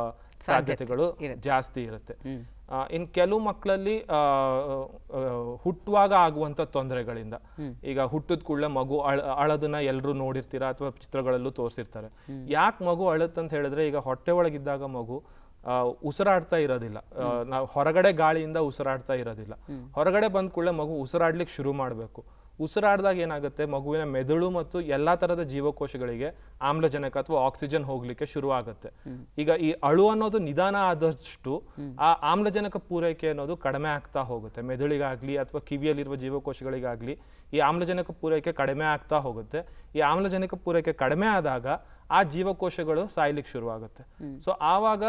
ಸಾಧ್ಯತೆಗಳು ಜಾಸ್ತಿ ಇರುತ್ತೆ. ಇನ್ನು ಕೆಲವು ಮಕ್ಕಳಲ್ಲಿ ಹುಟ್ಟುವಾಗ ಆಗುವಂಥ ತೊಂದರೆಗಳಿಂದ, ಈಗ ಹುಟ್ಟಿದ ಕೂಡಲೇ ಮಗು ಅಳೋದನ್ನ ಎಲ್ಲರೂ ನೋಡಿರ್ತೀರಾ ಅಥವಾ ಚಿತ್ರಗಳಲ್ಲೂ ತೋರಿಸಿರ್ತಾರೆ. ಯಾಕೆ ಮಗು ಅಳುತ್ತಂತ ಹೇಳಿದ್ರೆ, ಈಗ ಹೊಟ್ಟೆ ಒಳಗಿದ್ದಾಗ ಮಗು ಉಸಿರಾಡ್ತಾ ಇರೋದಿಲ್ಲ, ನಾವು ಹೊರಗಡೆ ಗಾಳಿಯಿಂದ ಉಸಿರಾಡ್ತಾ ಇರೋದಿಲ್ಲ. ಹೊರಗಡೆ ಬಂದ ಕೂಡಲೇ ಮಗು ಉಸಿರಾಡ್ಲಿಕ್ಕೆ ಶುರು ಮಾಡಬೇಕು. ಉಸಿರಾಡಿದಾಗ ಏನಾಗುತ್ತೆ, ಮಗುವಿನ ಮೆದುಳು ಮತ್ತು ಎಲ್ಲಾ ತರದ ಜೀವಕೋಶಗಳಿಗೆ ಆಮ್ಲಜನಕ ಅಥವಾ ಆಕ್ಸಿಜನ್ ಹೋಗ್ಲಿಕ್ಕೆ ಶುರು ಆಗುತ್ತೆ. ಈಗ ಈ ಅಳು ಅನ್ನೋದು ನಿಧಾನ ಆದಷ್ಟು ಆ ಆಮ್ಲಜನಕ ಪೂರೈಕೆ ಅನ್ನೋದು ಕಡಿಮೆ ಆಗ್ತಾ ಹೋಗುತ್ತೆ. ಮೆದುಳಿಗಾಗ್ಲಿ ಅಥವಾ ಕಿವಿಯಲ್ಲಿರುವ ಜೀವಕೋಶಗಳಿಗಾಗ್ಲಿ ಈ ಆಮ್ಲಜನಕ ಪೂರೈಕೆ ಕಡಿಮೆ ಆಗ್ತಾ ಹೋಗುತ್ತೆ. ಈ ಆಮ್ಲಜನಕ ಪೂರೈಕೆ ಕಡಿಮೆ ಆದಾಗ ಆ ಜೀವಕೋಶಗಳು ಸಾಯ್ಲಿಕ್ಕೆ ಶುರು ಆಗುತ್ತೆ. ಸೊ ಆವಾಗ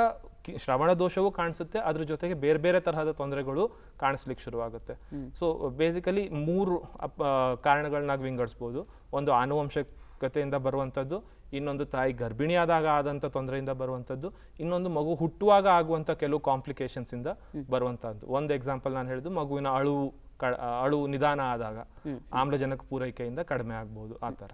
ಶ್ರವಣ ದೋಷವೂ ಕಾಣಿಸುತ್ತೆ, ಅದ್ರ ಜೊತೆಗೆ ಬೇರೆ ಬೇರೆ ತರಹದ ತೊಂದರೆಗಳು ಕಾಣಿಸ್ಲಿಕ್ಕೆ ಶುರುವಾಗುತ್ತೆ. So basically 3 ಕಾರಣಗಳನ್ನ ವಿಂಗಡಿಸ್ಬೋದು. ಒಂದು ಆನುವಂಶಿಕತೆಯಿಂದ ಬರುವಂಥದ್ದು, ಇನ್ನೊಂದು ತಾಯಿ ಗರ್ಭಿಣಿಯಾದಾಗ ಆದಂಥ ತೊಂದರೆಯಿಂದ ಬರುವಂಥದ್ದು, ಇನ್ನೊಂದು ಮಗು ಹುಟ್ಟುವಾಗ ಆಗುವಂಥ ಕೆಲವು ಕಾಂಪ್ಲಿಕೇಶನ್ಸ್ ಇಂದ ಬರುವಂಥದ್ದು. ಒಂದು ಎಕ್ಸಾಂಪಲ್ ನಾನು ಹೇಳಿದ್ದು, ಮಗುವಿನ ಅಳು ನಿಧಾನ ಆದಾಗ ಆಮ್ಲಜನಕ ಪೂರೈಕೆಯಿಂದ ಕಡಿಮೆ ಆಗ್ಬೋದು. ಆ ಥರ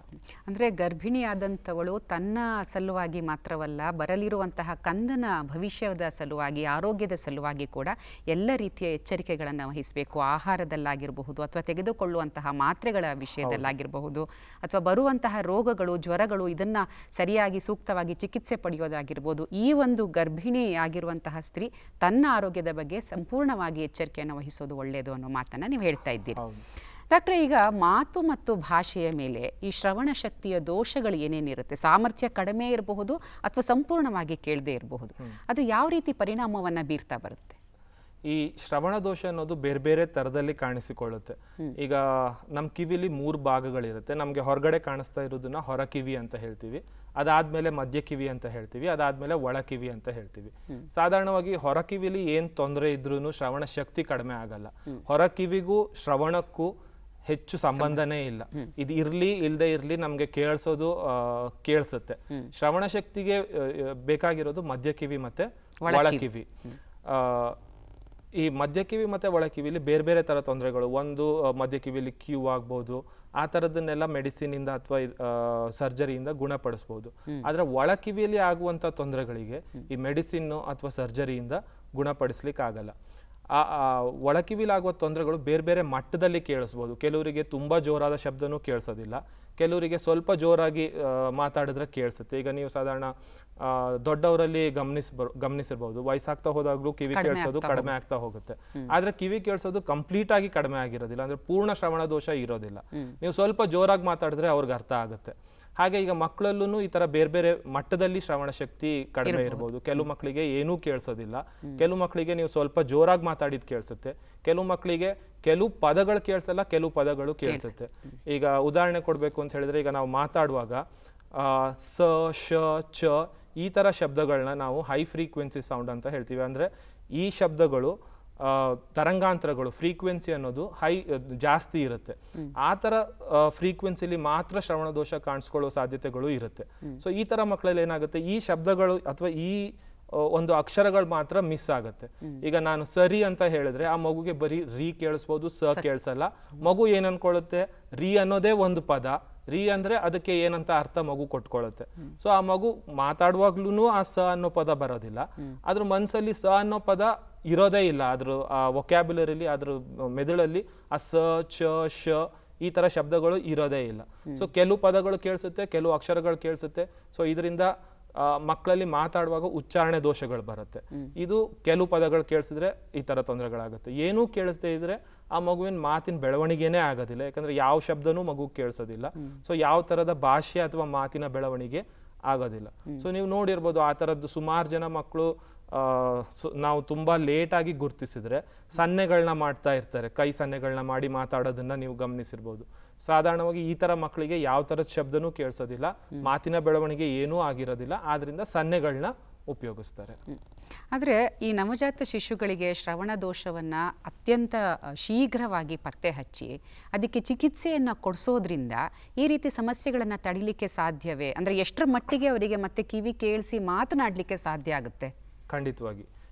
ಅಂದರೆ ಗರ್ಭಿಣಿಯಾದಂಥವಳು ತನ್ನ ಸಲುವಾಗಿ ಮಾತ್ರವಲ್ಲ, ಬರಲಿರುವಂತಹ ಕಂದನ ಭವಿಷ್ಯದ ಸಲುವಾಗಿ, ಆರೋಗ್ಯದ ಸಲುವಾಗಿ ಕೂಡ ಎಲ್ಲ ರೀತಿಯ ಎಚ್ಚರಿಕೆಗಳನ್ನು ವಹಿಸಬೇಕು. ಆಹಾರದಲ್ಲಾಗಿರಬಹುದು, ಅಥವಾ ತೆಗೆದುಕೊಳ್ಳುವಂತಹ ಮಾತ್ರೆಗಳ ವಿಷಯದಲ್ಲಾಗಿರಬಹುದು, ಅಥವಾ ಬರುವಂತಹ ರೋಗಗಳು, ಜ್ವರಗಳು, ಇದನ್ನು ಸರಿಯಾಗಿ ಸೂಕ್ತವಾಗಿ ಚಿಕಿತ್ಸೆ ಪಡೆಯೋದಾಗಿರ್ಬೋದು. ಈ ಒಂದು ಗರ್ಭಿಣಿ ಆಗಿರುವಂತಹ ಸ್ತ್ರೀ ತನ್ನ ಆರೋಗ್ಯದ ಬಗ್ಗೆ ಸಂಪೂರ್ಣವಾಗಿ ಎಚ್ಚರಿಕೆಯನ್ನು ವಹಿಸೋದು ಒಳ್ಳೆಯದು ಅನ್ನೋ ಮಾತನ್ನು ನೀವು ಹೇಳ್ತಾ ಇದ್ದೀರಿ. ಡಾಕ್ಟ್ರೆ, ಈಗ ಮಾತು ಮತ್ತು ಭಾಷೆಯ ಮೇಲೆ ಈ ಶ್ರವಣ ಶಕ್ತಿಯ ದೋಷಗಳು ಏನೇನಿರುತ್ತೆ? ಸಾಮರ್ಥ್ಯ ಕಡಿಮೆ ಇರಬಹುದು ಅಥವಾ ಸಂಪೂರ್ಣವಾಗಿ ಕೇಳದೇ ಇರಬಹುದು. ಅದು ಯಾವ ರೀತಿ ಪರಿಣಾಮವನ್ನು ಬೀರ್ತಾ ಬರುತ್ತೆ? ಈ ಶ್ರವಣ ದೋಷ ಅನ್ನೋದು ಬೇರೆ ಬೇರೆ ಥರದಲ್ಲಿ ಕಾಣಿಸಿಕೊಳ್ಳುತ್ತೆ. ಈಗ ನಮ್ಮ ಕಿವಿಲಿ 3 ಭಾಗಗಳಿರುತ್ತೆ. ನಮಗೆ ಹೊರಗಡೆ ಕಾಣಿಸ್ತಾ ಇರೋದನ್ನ ಹೊರ ಕಿವಿ ಅಂತ ಹೇಳ್ತೀವಿ, ಅದಾದ್ಮೇಲೆ ಮಧ್ಯ ಕಿವಿ ಅಂತ ಹೇಳ್ತೀವಿ, ಅದಾದ್ಮೇಲೆ ಒಳ ಕಿವಿ ಅಂತ ಹೇಳ್ತೀವಿ. ಸಾಧಾರಣವಾಗಿ ಹೊರ ಕಿವಿಲಿ ಏನ್ ತೊಂದರೆ ಇದ್ರೂ ಶ್ರವಣ ಶಕ್ತಿ ಕಡಿಮೆ ಆಗಲ್ಲ. ಹೊರ ಕಿವಿಗೂ ಶ್ರವಣಕ್ಕೂ ಹೆಚ್ಚು ಸಂಬಂಧನೇ ಇಲ್ಲ. ಇದು ಇರ್ಲಿ ಇಲ್ಲದೆ ಇರ್ಲಿ ನಮ್ಗೆ ಕೇಳಿಸೋದು ಕೇಳಿಸುತ್ತೆ. ಶ್ರವಣ ಶಕ್ತಿಗೆ ಬೇಕಾಗಿರೋದು ಮಧ್ಯ ಕಿವಿ ಮತ್ತೆ ಒಳ ಕಿವಿ. ಈ ಮಧ್ಯ ಕಿವಿ ಮತ್ತೆ ಒಳ ಕಿವಿಲಿ ಬೇರೆ ಬೇರೆ ತರ ತೊಂದರೆಗಳು. ಒಂದು ಮಧ್ಯ ಕಿವಿಲಿ ಕ್ಯೂ ಆಗ್ಬೋದು, ಆ ಥರದನ್ನೆಲ್ಲ ಮೆಡಿಸಿನಿಂದ ಅಥವಾ ಸರ್ಜರಿಯಿಂದ ಗುಣಪಡಿಸ್ಬೋದು. ಆದರೆ ಒಳ ಕಿವಿಯಲ್ಲಿ ಆಗುವಂಥ ತೊಂದರೆಗಳಿಗೆ ಈ ಮೆಡಿಸಿನ್ನು ಅಥವಾ ಸರ್ಜರಿಯಿಂದ ಗುಣಪಡಿಸ್ಲಿಕ್ಕೆ ಆಗಲ್ಲ. ಒಳ ಕಿವಿಲಾಗುವ ತೊಂದರೆಗಳು ಬೇರೆ ಬೇರೆ ಮಟ್ಟದಲ್ಲಿ ಕೇಳಿಸ್ಬೋದು. ಕೆಲವರಿಗೆ ತುಂಬ ಜೋರಾದ ಶಬ್ದನೂ ಕೇಳಿಸೋದಿಲ್ಲ, ಕೆಲವರಿಗೆ ಸ್ವಲ್ಪ ಜೋರಾಗಿ ಮಾತಾಡಿದ್ರೆ ಕೇಳಿಸುತ್ತೆ. ಈಗ ನೀವು ಸಾಧಾರಣ ದೊಡ್ಡವರಲ್ಲಿ ಗಮನಿಸಿರ್ಬೋದು, ವಯಸ್ಸಾಗ್ತಾ ಹೋದಾಗ್ಲೂ ಕಿವಿ ಕೇಳಿಸೋದು ಕಡಿಮೆ ಆಗ್ತಾ ಹೋಗುತ್ತೆ. ಆದ್ರೆ ಕಿವಿ ಕೇಳಿಸೋದು ಕಂಪ್ಲೀಟ್ ಆಗಿ ಕಡಿಮೆ ಆಗಿರೋದಿಲ್ಲ, ಅಂದ್ರೆ ಪೂರ್ಣ ಶ್ರವಣ ದೋಷ ಇರೋದಿಲ್ಲ. ನೀವು ಸ್ವಲ್ಪ ಜೋರಾಗಿ ಮಾತಾಡಿದ್ರೆ ಅವ್ರಿಗೆ ಅರ್ಥ ಆಗುತ್ತೆ. ಹಾಗೆ ಈಗ ಮಕ್ಕಳಲ್ಲೂ ಈ ತರ ಬೇರೆ ಬೇರೆ ಮಟ್ಟದಲ್ಲಿ ಶ್ರವಣ ಶಕ್ತಿ ಕಡಿಮೆ ಇರ್ಬೋದು. ಕೆಲವು ಮಕ್ಕಳಿಗೆ ಏನೂ ಕೇಳಿಸೋದಿಲ್ಲ, ಕೆಲವು ಮಕ್ಕಳಿಗೆ ನೀವು ಸ್ವಲ್ಪ ಜೋರಾಗಿ ಮಾತಾಡಿದ್ ಕೇಳಿಸುತ್ತೆ, ಕೆಲವು ಮಕ್ಕಳಿಗೆ ಕೆಲವು ಪದಗಳು ಕೇಳಿಸಲ್ಲ, ಕೆಲವು ಪದಗಳು ಕೇಳಿಸುತ್ತೆ. ಈಗ ಉದಾಹರಣೆ ಕೊಡ್ಬೇಕು ಅಂತ ಹೇಳಿದ್ರೆ, ಈಗ ನಾವು ಮಾತಾಡುವಾಗ ಸ ಶ ಚ ಈ ತರ ಶಬ್ದಗಳನ್ನ ನಾವು ಹೈ ಫ್ರೀಕ್ವೆನ್ಸಿ ಸೌಂಡ್ ಅಂತ ಹೇಳ್ತೀವಿ. ಅಂದ್ರೆ ಈ ಶಬ್ದಗಳು ತರಂಗಾಂತರಗಳು, ಫ್ರೀಕ್ವೆನ್ಸಿ ಅನ್ನೋದು ಜಾಸ್ತಿ ಇರುತ್ತೆ. ಆ ತರ ಫ್ರೀಕ್ವೆನ್ಸಿಲಿ ಮಾತ್ರ ಶ್ರವಣ ದೋಷ ಕಾಣಿಸ್ಕೊಳ್ಳೋ ಸಾಧ್ಯತೆಗಳು ಇರುತ್ತೆ. ಸೊ ಈ ತರ ಮಕ್ಕಳಲ್ಲಿ ಏನಾಗುತ್ತೆ, ಈ ಶಬ್ದಗಳು ಅಥವಾ ಈ ಒಂದು ಅಕ್ಷರಗಳು ಮಾತ್ರ ಮಿಸ್ ಆಗುತ್ತೆ. ಈಗ ನಾನು ಸರಿ ಅಂತ ಹೇಳಿದ್ರೆ ಆ ಮಗುಗೆ ಬರೀ ರೀ ಕೇಳಿಸ್ಬೋದು, ಸ ಕೇಳಿಸಲ್ಲ. ಮಗು ಏನ್ ಅನ್ಕೊಳ್ಳುತ್ತೆ, ರೀ ಅನ್ನೋದೇ ಒಂದು ಪದ, ರೀ ಅಂದ್ರೆ ಅದಕ್ಕೆ ಏನಂತ ಅರ್ಥ ಮಗು ಕೊಟ್ಕೊಳ್ಳುತ್ತೆ. ಸೊ ಆ ಮಗು ಮಾತಾಡುವಾಗ್ಲೂ ಆ ಸ ಅನ್ನೋ ಪದ ಬರೋದಿಲ್ಲ, ಅದ್ರ ಮನ್ಸಲ್ಲಿ ಸ ಅನ್ನೋ ಪದ ಇರೋದೇ ಇಲ್ಲ. ಅದ್ರ ವೊಕ್ಯಾಬ್ಯುಲರಿಲಿ, ಅದ್ರ ಮೆದುಳಲ್ಲಿ ಆ ಸ ಚ ಶ ಈ ತರ ಶಬ್ದಗಳು ಇರೋದೇ ಇಲ್ಲ. ಸೊ ಕೆಲವು ಪದಗಳು ಕೇಳಿಸುತ್ತೆ, ಕೆಲವು ಅಕ್ಷರಗಳು ಕೇಳಿಸುತ್ತೆ. ಸೊ ಇದರಿಂದ ಮಕ್ಕಳಲ್ಲಿ ಮಾತಾಡುವಾಗ ಉಚ್ಚಾರಣೆ ದೋಷಗಳು ಬರುತ್ತೆ. ಇದು ಕೆಲವು ಪದಗಳು ಕೇಳಿಸಿದ್ರೆ ಈ ತರ ತೊಂದರೆಗಳಾಗುತ್ತೆ. ಏನೂ ಕೇಳಿಸದೇ ಇದ್ರೆ ಆ ಮಗುವಿನ ಮಾತಿನ ಬೆಳವಣಿಗೆನೇ ಆಗೋದಿಲ್ಲ, ಯಾಕಂದ್ರೆ ಯಾವ ಶಬ್ದನೂ ಮಗು ಕೇಳಿಸೋದಿಲ್ಲ. ಸೊ ಯಾವ ತರದ ಭಾಷೆ ಅಥವಾ ಮಾತಿನ ಬೆಳವಣಿಗೆ ಆಗೋದಿಲ್ಲ. ಸೊ ನೀವು ನೋಡಿರ್ಬೋದು, ಆ ತರದ್ದು ಸುಮಾರು ಜನ ಮಕ್ಕಳು ನಾವು ತುಂಬ ಲೇಟಾಗಿ ಗುರುತಿಸಿದ್ರೆ ಸನ್ನೆಗಳನ್ನ ಮಾಡ್ತಾ ಇರ್ತಾರೆ, ಕೈ ಸನ್ನೆಗಳನ್ನ ಮಾಡಿ ಮಾತಾಡೋದನ್ನ ನೀವು ಗಮನಿಸಿರ್ಬೋದು. ಸಾಧಾರಣವಾಗಿ ಈ ಥರ ಮಕ್ಕಳಿಗೆ ಯಾವ ಥರದ ಶಬ್ದನೂ ಕೇಳಿಸೋದಿಲ್ಲ, ಮಾತಿನ ಬೆಳವಣಿಗೆ ಏನೂ ಆಗಿರೋದಿಲ್ಲ, ಆದ್ರಿಂದ ಸನ್ನೆಗಳನ್ನ ಉಪಯೋಗಿಸ್ತಾರೆ. ಆದರೆ ಈ ನವಜಾತ ಶಿಶುಗಳಿಗೆ ಶ್ರವಣ ದೋಷವನ್ನು ಅತ್ಯಂತ ಶೀಘ್ರವಾಗಿ ಪತ್ತೆ ಹಚ್ಚಿ ಅದಕ್ಕೆ ಚಿಕಿತ್ಸೆಯನ್ನು ಕೊಡಿಸೋದ್ರಿಂದ ಈ ರೀತಿ ಸಮಸ್ಯೆಗಳನ್ನು ತಡಿಲಿಕ್ಕೆ ಸಾಧ್ಯವೇ? ಅಂದರೆ ಎಷ್ಟರ ಮಟ್ಟಿಗೆ ಅವರಿಗೆ ಮತ್ತೆ ಕಿವಿ ಕೇಳಿಸಿ ಮಾತನಾಡಲಿಕ್ಕೆ ಸಾಧ್ಯ ಆಗುತ್ತೆ? ಖಂಡಿತವಾಗಿ.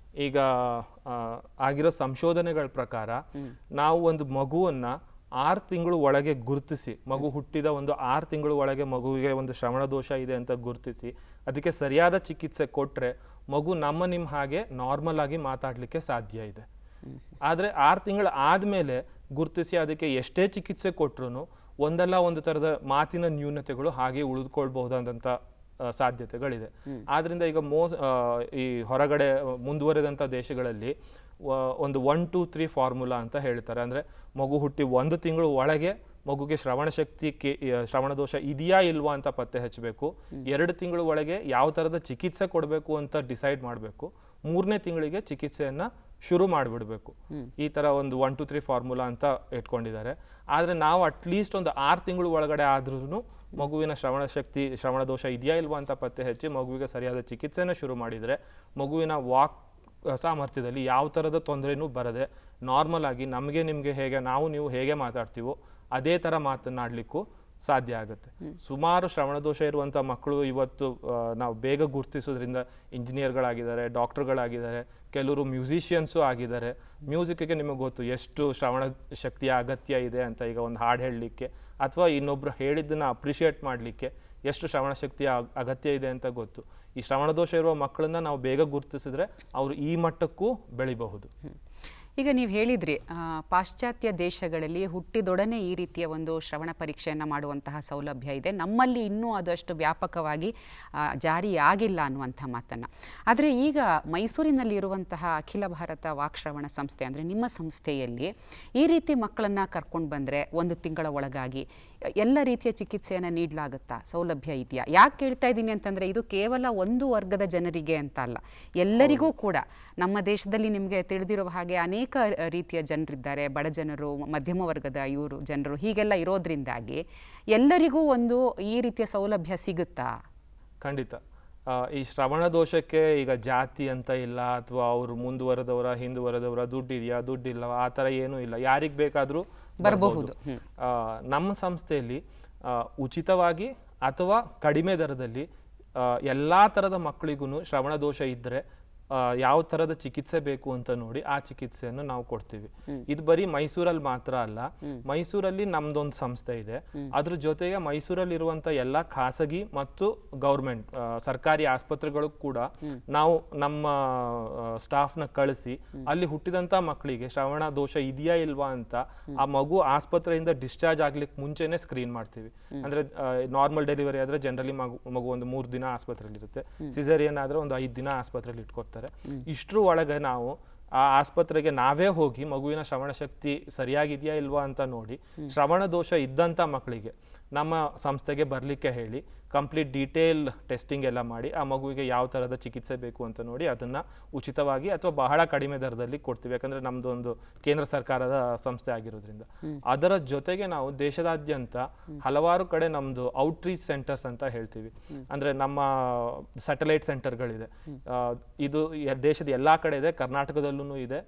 ಈಗ ಆಗಿರೋ ಸಂಶೋಧನೆಗಳ ಪ್ರಕಾರ ನಾವು ಒಂದು ಮಗುವನ್ನು 6 ತಿಂಗಳು ಒಳಗೆ ಗುರುತಿಸಿ, ಮಗು ಹುಟ್ಟಿದ ಒಂದು 6 ತಿಂಗಳು ಒಳಗೆ ಮಗುವಿಗೆ ಒಂದು ಶ್ರವಣ ದೋಷ ಇದೆ ಅಂತ ಗುರುತಿಸಿ ಅದಕ್ಕೆ ಸರಿಯಾದ ಚಿಕಿತ್ಸೆ ಕೊಟ್ಟರೆ ಮಗು ನಿಮ್ಮ ಹಾಗೆ ನಾರ್ಮಲ್ ಆಗಿ ಮಾತಾಡಲಿಕ್ಕೆ ಸಾಧ್ಯ ಇದೆ. ಆದರೆ 6 ತಿಂಗಳು ಆದಮೇಲೆ ಗುರುತಿಸಿ ಅದಕ್ಕೆ ಎಷ್ಟೇ ಚಿಕಿತ್ಸೆ ಕೊಟ್ಟರು ಒಂದಲ್ಲ ಒಂದು ಥರದ ಮಾತಿನ ನ್ಯೂನತೆಗಳು ಹಾಗೆ ಉಳಿದುಕೊಳ್ಬಹುದಾದಂಥ ಸಾಧ್ಯತೆಗಳಿದೆ. ಆದ್ರಿಂದ ಈಗ ಈ ಹೊರಗಡೆ ಮುಂದುವರೆದಂಥ ದೇಶಗಳಲ್ಲಿ ಒಂದು 1 2 3 ಫಾರ್ಮುಲಾ ಅಂತ ಹೇಳ್ತಾರೆ. ಅಂದರೆ ಮಗು ಹುಟ್ಟಿ 1 ತಿಂಗಳು ಒಳಗೆ ಮಗುಗೆ ಶ್ರವಣ ದೋಷ ಇದೆಯಾ ಇಲ್ವಾ ಅಂತ ಪತ್ತೆ ಹಚ್ಚಬೇಕು. 2 ತಿಂಗಳು ಒಳಗೆ ಯಾವ ಥರದ ಚಿಕಿತ್ಸೆ ಕೊಡಬೇಕು ಅಂತ ಡಿಸೈಡ್ ಮಾಡಬೇಕು. 3ನೇ ತಿಂಗಳಿಗೆ ಚಿಕಿತ್ಸೆಯನ್ನ ಶುರು ಮಾಡಿಬಿಡ್ಬೇಕು. ಈ ಥರ ಒಂದು 1 2 3 ಫಾರ್ಮುಲಾ ಅಂತ ಇಟ್ಕೊಂಡಿದ್ದಾರೆ. ಆದರೆ ನಾವು ಅಟ್ಲೀಸ್ಟ್ ಒಂದು 6 ತಿಂಗಳು ಒಳಗಡೆ ಆದ್ರೂ ಮಗುವಿನ ಶ್ರವಣ ದೋಷ ಇದೆಯಾ ಇಲ್ವಾ ಅಂತ ಪತ್ತೆ ಹಚ್ಚಿ ಮಗುವಿಗೆ ಸರಿಯಾದ ಚಿಕಿತ್ಸೆನ ಶುರು ಮಾಡಿದರೆ ಮಗುವಿನ ವಾಕ್ ಸಾಮರ್ಥ್ಯದಲ್ಲಿ ಯಾವ ಥರದ ತೊಂದರೆನೂ ಬರದೆ ನಾರ್ಮಲ್ ಆಗಿ ನಿಮಗೆ ಹೇಗೆ ನೀವು ಹೇಗೆ ಮಾತಾಡ್ತೀವೋ ಅದೇ ಥರ ಮಾತನಾಡಲಿಕ್ಕೂ ಸಾಧ್ಯ ಆಗುತ್ತೆ. ಸುಮಾರು ಶ್ರವಣ ದೋಷ ಇರುವಂಥ ಮಕ್ಕಳು ಇವತ್ತು ನಾವು ಬೇಗ ಗುರುತಿಸೋದ್ರಿಂದ ಇಂಜಿನಿಯರ್ಗಳಾಗಿದ್ದಾರೆ, ಡಾಕ್ಟರ್ಗಳಾಗಿದ್ದಾರೆ, ಕೆಲವರು ಮ್ಯೂಸಿಷಿಯನ್ಸು ಆಗಿದ್ದಾರೆ. ಮ್ಯೂಸಿಕ್ಗೆ ನಿಮಗೆ ಗೊತ್ತು ಎಷ್ಟು ಶ್ರವಣ ಶಕ್ತಿಯ ಅಗತ್ಯ ಇದೆ ಅಂತ. ಈಗ ಒಂದು ಹಾಡು ಹೇಳಲಿಕ್ಕೆ ಅಥವಾ ಇನ್ನೊಬ್ರು ಹೇಳಿದ್ದನ್ನು ಅಪ್ರಿಷಿಯೇಟ್ ಮಾಡಲಿಕ್ಕೆ ಎಷ್ಟು ಶ್ರವಣ ಶಕ್ತಿಯ ಅಗತ್ಯ ಇದೆ ಅಂತ ಗೊತ್ತು. ಈ ಶ್ರವಣ ದೋಷ ಇರುವ ಮಕ್ಕಳನ್ನ ನಾವು ಬೇಗ ಗುರುತಿಸಿದ್ರೆ ಅವರು ಈ ಮಟ್ಟಕ್ಕೂ ಬೆಳಿಬಹುದು. ಈಗ ನೀವು ಹೇಳಿದ್ರಿ ಪಾಶ್ಚಾತ್ಯ ದೇಶಗಳಲ್ಲಿ ಹುಟ್ಟಿದೊಡನೆ ಈ ರೀತಿಯ ಒಂದು ಶ್ರವಣ ಪರೀಕ್ಷೆಯನ್ನು ಮಾಡುವಂತಹ ಸೌಲಭ್ಯ ಇದೆ, ನಮ್ಮಲ್ಲಿ ಇನ್ನೂ ಅದಷ್ಟು ವ್ಯಾಪಕವಾಗಿ ಜಾರಿಯಾಗಿಲ್ಲ ಅನ್ನುವಂಥ ಮಾತನ್ನು. ಆದರೆ ಈಗ ಮೈಸೂರಿನಲ್ಲಿ ಇರುವಂತಹ ಅಖಿಲ ಭಾರತ ವಾಕ್ಶ್ರವಣ ಸಂಸ್ಥೆ ಅಂದರೆ ನಿಮ್ಮ ಸಂಸ್ಥೆಯಲ್ಲಿ ಈ ರೀತಿ ಮಕ್ಕಳನ್ನು ಕರ್ಕೊಂಡು ಬಂದರೆ 1 ತಿಂಗಳ ಒಳಗಾಗಿ ಎಲ್ಲ ರೀತಿಯ ಚಿಕಿತ್ಸೆಯನ್ನು ನೀಡಲಾಗುತ್ತಾ? ಸೌಲಭ್ಯ ಇದೆಯಾ? ಯಾಕೆ ಕೇಳ್ತಾ ಇದ್ದೀನಿ ಅಂತಂದರೆ ಇದು ಕೇವಲ ಒಂದು ವರ್ಗದ ಜನರಿಗೆ ಅಂತ ಅಲ್ಲ, ಎಲ್ಲರಿಗೂ ಕೂಡ. ನಮ್ಮ ದೇಶದಲ್ಲಿ ನಿಮಗೆ ತಿಳಿದಿರುವ ಹಾಗೆ ಅನೇಕ ರೀತಿಯ ಜನರಿದ್ದಾರೆ, ಬಡ ಜನರು, ಮಧ್ಯಮ ವರ್ಗದ ಜನರು, ಹೀಗೆಲ್ಲ ಇರೋದ್ರಿಂದಾಗಿ ಎಲ್ಲರಿಗೂ ಒಂದು ಈ ರೀತಿಯ ಸೌಲಭ್ಯ ಸಿಗುತ್ತಾ? ಖಂಡಿತ. ಈ ಶ್ರವಣ ದೋಷಕ್ಕೆ ಈಗ ಜಾತಿ ಅಂತ ಇಲ್ಲ, ಅಥವಾ ಅವರು ಮುಂದುವರೆದವರ ಹಿಂದುವರೆದವರ, ದುಡ್ಡಿದೆಯಾ ದುಡ್ಡಿಲ್ಲ ಆ ಥರ ಏನೂ ಇಲ್ಲ, ಯಾರಿಗೆ ಬೇಕಾದರೂ ಬರಬಹುದು. ನಮ್ಮ ಸಂಸ್ಥೆಯಲ್ಲಿ ಉಚಿತವಾಗಿ ಅಥವಾ ಕಡಿಮೆ ದರದಲ್ಲಿ ಎಲ್ಲ ಥರದ ಮಕ್ಕಳಿಗೂ ಶ್ರವಣ ದೋಷ ಇದ್ದರೆ ಯಾವ ಥರದ ಚಿಕಿತ್ಸೆ ಬೇಕು ಅಂತ ನೋಡಿ ಆ ಚಿಕಿತ್ಸೆಯನ್ನು ನಾವು ಕೊಡ್ತೀವಿ. ಇದು ಬರೀ ಮೈಸೂರಲ್ಲಿ ಮಾತ್ರ ಅಲ್ಲ, ಮೈಸೂರಲ್ಲಿ ನಮ್ದೊಂದು ಸಂಸ್ಥೆ ಇದೆ. ಅದ್ರ ಜೊತೆಗೆ ಮೈಸೂರಲ್ಲಿರುವಂಥ ಎಲ್ಲ ಖಾಸಗಿ ಮತ್ತು ಗೌರ್ಮೆಂಟ್ ಸರ್ಕಾರಿ ಆಸ್ಪತ್ರೆಗಳು ಕೂಡ ನಾವು ನಮ್ಮ ಸ್ಟಾಫ್ನ ಕಳಿಸಿ ಅಲ್ಲಿ ಹುಟ್ಟಿದಂಥ ಮಕ್ಕಳಿಗೆ ಶ್ರವಣ ದೋಷ ಇದೆಯಾ ಇಲ್ವಾ ಅಂತ ಆ ಮಗು ಆಸ್ಪತ್ರೆಯಿಂದ ಡಿಸ್ಚಾರ್ಜ್ ಆಗ್ಲಿಕ್ಕೆ ಮುಂಚೆನೆ ಸ್ಕ್ರೀನ್ ಮಾಡ್ತೀವಿ. ಅಂದ್ರೆ ನಾರ್ಮಲ್ ಡೆಲಿವರಿ ಆದ್ರೆ ಜನರಲಿ ಮಗು ಒಂದು 3 ದಿನ ಆಸ್ಪತ್ರೆಯಲ್ಲಿ ಇರುತ್ತೆ, ಸಿಸೇರಿಯನ್ ಆದ್ರೆ ಒಂದು 5 ದಿನ ಆಸ್ಪತ್ರೆಯಲ್ಲಿ ಇಟ್ಕೊತಾರೆ. ಇಷ್ಟರ ಒಳಗೆ ನಾವು ಆ ಆಸ್ಪತ್ರೆಗೆ ನಾವೇ ಹೋಗಿ ಮಗುವಿನ ಶ್ರವಣ ಶಕ್ತಿ ಸರಿಯಾಗಿದೆಯಾ ಇಲ್ವಾ ಅಂತ ನೋಡಿ ಶ್ರವಣ ದೋಷ ಇದ್ದಂಥ ಮಕ್ಕಳಿಗೆ ನಮ್ಮ ಸಂಸ್ಥೆಗೆ ಬರಲಿಕ್ಕೆ ಹೇಳಿ ಕಂಪ್ಲೀಟ್ ಡೀಟೇಲ್ ಟೆಸ್ಟಿಂಗ್ ಎಲ್ಲ ಮಾಡಿ ಆ ಮಗುವಿಗೆ ಯಾವ ಥರದ ಚಿಕಿತ್ಸೆ ಬೇಕು ಅಂತ ನೋಡಿ ಅದನ್ನು ಉಚಿತವಾಗಿ ಅಥವಾ ಬಹಳ ಕಡಿಮೆ ದರದಲ್ಲಿ ಕೊಡ್ತೀವಿ. ಯಾಕಂದರೆ ನಮ್ಮದೊಂದು ಕೇಂದ್ರ ಸರ್ಕಾರದ ಸಂಸ್ಥೆ ಆಗಿರೋದ್ರಿಂದ. ಅದರ ಜೊತೆಗೆ ನಾವು ದೇಶದಾದ್ಯಂತ ಹಲವಾರು ಕಡೆ ನಮ್ಮದು ಔಟ್ರೀಚ್ ಸೆಂಟರ್ಸ್ ಅಂತ ಹೇಳ್ತೀವಿ. ಅಂದರೆ ನಮ್ಮ ಸ್ಯಾಟಲೈಟ್ ಸೆಂಟರ್ಗಳಿದೆ. ಇದು ದೇಶದ ಎಲ್ಲ ಕಡೆ ಇದೆ, ಕರ್ನಾಟಕದಲ್ಲೂ ಇದೆ,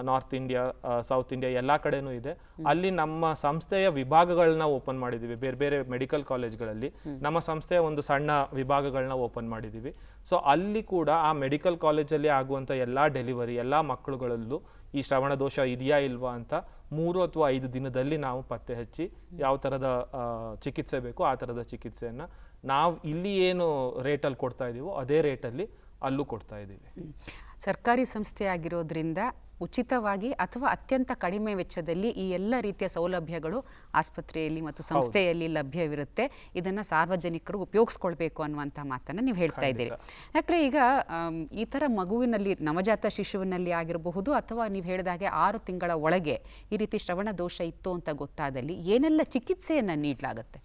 ನಾರ್ತ್ ಇಂಡಿಯಾ, ಸೌತ್ ಇಂಡಿಯಾ ಎಲ್ಲ ಕಡೆನೂ ಇದೆ. ಅಲ್ಲಿ ನಮ್ಮ ಸಂಸ್ಥೆಯ ವಿಭಾಗಗಳನ್ನ ಓಪನ್ ಮಾಡಿದ್ದೀವಿ. ಬೇರೆ ಬೇರೆ ಮೆಡಿಕಲ್ ಕಾಲೇಜ್ಗಳಲ್ಲಿ ನಮ್ಮ ಸಂಸ್ಥೆಯ ಒಂದು ಸಣ್ಣ ವಿಭಾಗಗಳನ್ನ ಓಪನ್ ಮಾಡಿದ್ದೀವಿ. ಸೊ ಅಲ್ಲಿ ಕೂಡ ಆ ಮೆಡಿಕಲ್ ಕಾಲೇಜಲ್ಲಿ ಆಗುವಂಥ ಎಲ್ಲ ಡೆಲಿವರಿ ಎಲ್ಲ ಮಕ್ಕಳುಗಳಲ್ಲೂ ಈ ಶ್ರವಣ ದೋಷ ಇದೆಯಾ ಇಲ್ವಾ ಅಂತ 3 ಅಥವಾ 5 ದಿನದಲ್ಲಿ ನಾವು ಪತ್ತೆ ಹಚ್ಚಿ ಯಾವ ಥರದ ಚಿಕಿತ್ಸೆ ಬೇಕು ಆ ಥರದ ಚಿಕಿತ್ಸೆಯನ್ನು ನಾವು ಇಲ್ಲಿ ಏನು ರೇಟಲ್ಲಿ ಕೊಡ್ತಾ ಇದ್ದೀವೋ ಅದೇ ರೇಟಲ್ಲಿ ಅಲ್ಲೂ ಕೊಡ್ತಾ ಇದ್ದೀವಿ. ಸರ್ಕಾರಿ ಸಂಸ್ಥೆ ಆಗಿರೋದ್ರಿಂದ ಉಚಿತವಾಗಿ ಅಥವಾ ಅತ್ಯಂತ ಕಡಿಮೆ ವೆಚ್ಚದಲ್ಲಿ ಈ ಎಲ್ಲ ರೀತಿಯ ಸೌಲಭ್ಯಗಳು ಆಸ್ಪತ್ರೆಯಲ್ಲಿ ಮತ್ತು ಸಂಸ್ಥೆಯಲ್ಲಿ ಲಭ್ಯವಿರುತ್ತೆ. ಇದನ್ನು ಸಾರ್ವಜನಿಕರು ಉಪಯೋಗಿಸ್ಕೊಳ್ಬೇಕು ಅನ್ನುವಂಥ ಮಾತನ್ನು ನೀವು ಹೇಳ್ತಾ ಇದ್ದೀರಿ. ಯಾಕಂದರೆ ಈಗ ಈ ಥರ ಮಗುವಿನಲ್ಲಿ, ನವಜಾತ ಶಿಶುವಿನಲ್ಲಿ ಆಗಿರಬಹುದು ಅಥವಾ ನೀವು ಹೇಳಿದ ಹಾಗೆ 6 ತಿಂಗಳ ಒಳಗೆ ಈ ರೀತಿ ಶ್ರವಣ ದೋಷ ಇತ್ತು ಅಂತ ಗೊತ್ತಾದಲ್ಲಿ ಏನೆಲ್ಲ ಚಿಕಿತ್ಸೆಯನ್ನು ನೀಡಲಾಗುತ್ತೆ?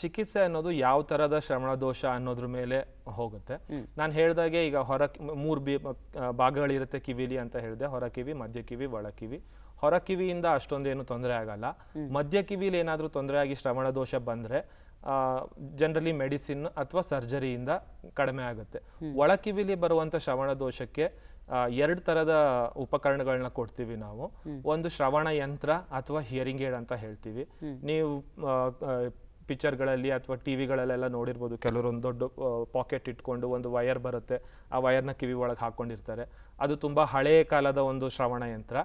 ಚಿಕಿತ್ಸೆ ಅನ್ನೋದು ಯಾವ ಥರದ ಶ್ರವಣ ದೋಷ ಅನ್ನೋದ್ರ ಮೇಲೆ ಹೋಗುತ್ತೆ. ನಾನು ಹೇಳ್ದಾಗೆ ಈಗ ಮೂರು ಭಾಗಗಳಿರುತ್ತೆ ಕಿವಿಲಿ ಅಂತ ಹೇಳಿದೆ, ಹೊರ ಕಿವಿ, ಮಧ್ಯ ಕಿವಿ, ಒಳ ಕಿವಿ. ಹೊರ ಕಿವಿಯಿಂದ ಅಷ್ಟೊಂದೇನು ತೊಂದರೆ ಆಗಲ್ಲ. ಮಧ್ಯ ಕಿವಿಲಿ ಏನಾದರೂ ತೊಂದರೆ ಆಗಿ ಶ್ರವಣ ದೋಷ ಬಂದರೆ ಜನರಲಿ ಮೆಡಿಸಿನ್ ಅಥವಾ ಸರ್ಜರಿಯಿಂದ ಕಡಿಮೆ ಆಗುತ್ತೆ. ಒಳ ಕಿವಿಲಿ ಬರುವಂಥ ಶ್ರವಣ ದೋಷಕ್ಕೆ 2 ಥರದ ಉಪಕರಣಗಳನ್ನ ಕೊಡ್ತೀವಿ ನಾವು. ಒಂದು ಶ್ರವಣ ಯಂತ್ರ ಅಥವಾ ಹಿಯರಿಂಗ್ ಏಡ್ ಅಂತ ಹೇಳ್ತೀವಿ. ನೀವು ಪಿಕ್ಚರ್ಗಳಲ್ಲಿ ಅಥವಾ ಟಿವಿಗಳಲ್ಲೆಲ್ಲ ನೋಡಿರ್ಬೋದು, ಕೆಲವರೊಂದು ದೊಡ್ಡ ಪಾಕೆಟ್ ಇಟ್ಕೊಂಡು ಒಂದು ವಯರ್ ಬರುತ್ತೆ, ಆ ವಯರ್ನ ಕಿವಿ ಒಳಗೆ ಹಾಕೊಂಡಿರ್ತಾರೆ. ಅದು ತುಂಬಾ ಹಳೇ ಕಾಲದ ಒಂದು ಶ್ರವಣ ಯಂತ್ರ.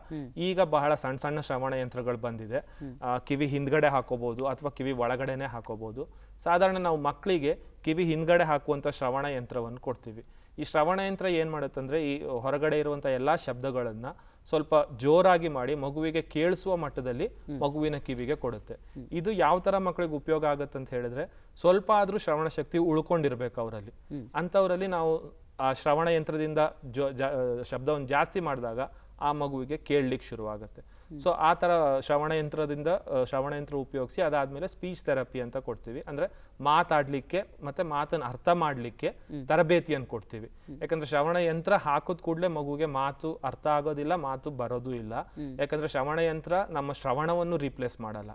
ಈಗ ಬಹಳ ಸಣ್ಣ ಸಣ್ಣ ಶ್ರವಣ ಯಂತ್ರಗಳು ಬಂದಿದೆ. ಕಿವಿ ಹಿಂದ್ಗಡೆ ಹಾಕೋಬಹುದು ಅಥವಾ ಕಿವಿ ಒಳಗಡೆನೆ ಹಾಕೋಬಹುದು. ಸಾಧಾರಣ ನಾವು ಮಕ್ಕಳಿಗೆ ಕಿವಿ ಹಿಂದ್ಗಡೆ ಹಾಕುವಂತ ಶ್ರವಣ ಯಂತ್ರವನ್ನು ಕೊಡ್ತೀವಿ. ಈ ಶ್ರವಣ ಯಂತ್ರ ಏನ್ ಮಾಡುತ್ತಂದ್ರೆ ಈ ಹೊರಗಡೆ ಇರುವಂತ ಎಲ್ಲಾ ಶಬ್ದಗಳನ್ನ ಸ್ವಲ್ಪ ಜೋರಾಗಿ ಮಾಡಿ ಮಗುವಿಗೆ ಕೇಳಿಸುವ ಮಟ್ಟದಲ್ಲಿ ಮಗುವಿನ ಕಿವಿಗೆ ಕೊಡುತ್ತೆ. ಇದು ಯಾವ ತರ ಮಕ್ಕಳಿಗೆ ಉಪಯೋಗ ಆಗುತ್ತೆ ಅಂತ ಹೇಳಿದ್ರೆ, ಸ್ವಲ್ಪ ಆದ್ರೂ ಶ್ರವಣ ಶಕ್ತಿ ಉಳ್ಕೊಂಡಿರ್ಬೇಕು ಅವರಲ್ಲಿ. ಅಂತವರಲ್ಲಿ ನಾವು ಆ ಶ್ರವಣ ಯಂತ್ರದಿಂದ ಶಬ್ದವನ್ನು ಜಾಸ್ತಿ ಮಾಡಿದಾಗ ಆ ಮಗುವಿಗೆ ಕೇಳಲಿಕ್ಕೆ ಶುರುವಾಗುತ್ತೆ. ಸೊ ಆ ಥರ ಶ್ರವಣ ಯಂತ್ರ ಉಪಯೋಗಿಸಿ ಅದಾದ್ಮೇಲೆ ಸ್ಪೀಚ್ ಥೆರಪಿ ಅಂತ ಕೊಡ್ತೀವಿ. ಅಂದ್ರೆ ಮಾತಾಡ್ಲಿಕ್ಕೆ ಮತ್ತೆ ಮಾತನ್ನು ಅರ್ಥ ಮಾಡ್ಲಿಕ್ಕೆ ತರಬೇತಿಯನ್ನು ಕೊಡ್ತೀವಿ. ಯಾಕಂದ್ರೆ ಶ್ರವಣ ಯಂತ್ರ ಹಾಕೋದ್ ಕೂಡಲೇ ಮಗುವಿಗೆ ಮಾತು ಅರ್ಥ ಆಗೋದಿಲ್ಲ, ಮಾತು ಬರೋದು ಇಲ್ಲ. ಯಾಕಂದ್ರೆ ಶ್ರವಣ ಯಂತ್ರ ನಮ್ಮ ಶ್ರವಣವನ್ನು ರೀಪ್ಲೇಸ್ ಮಾಡಲ್ಲ,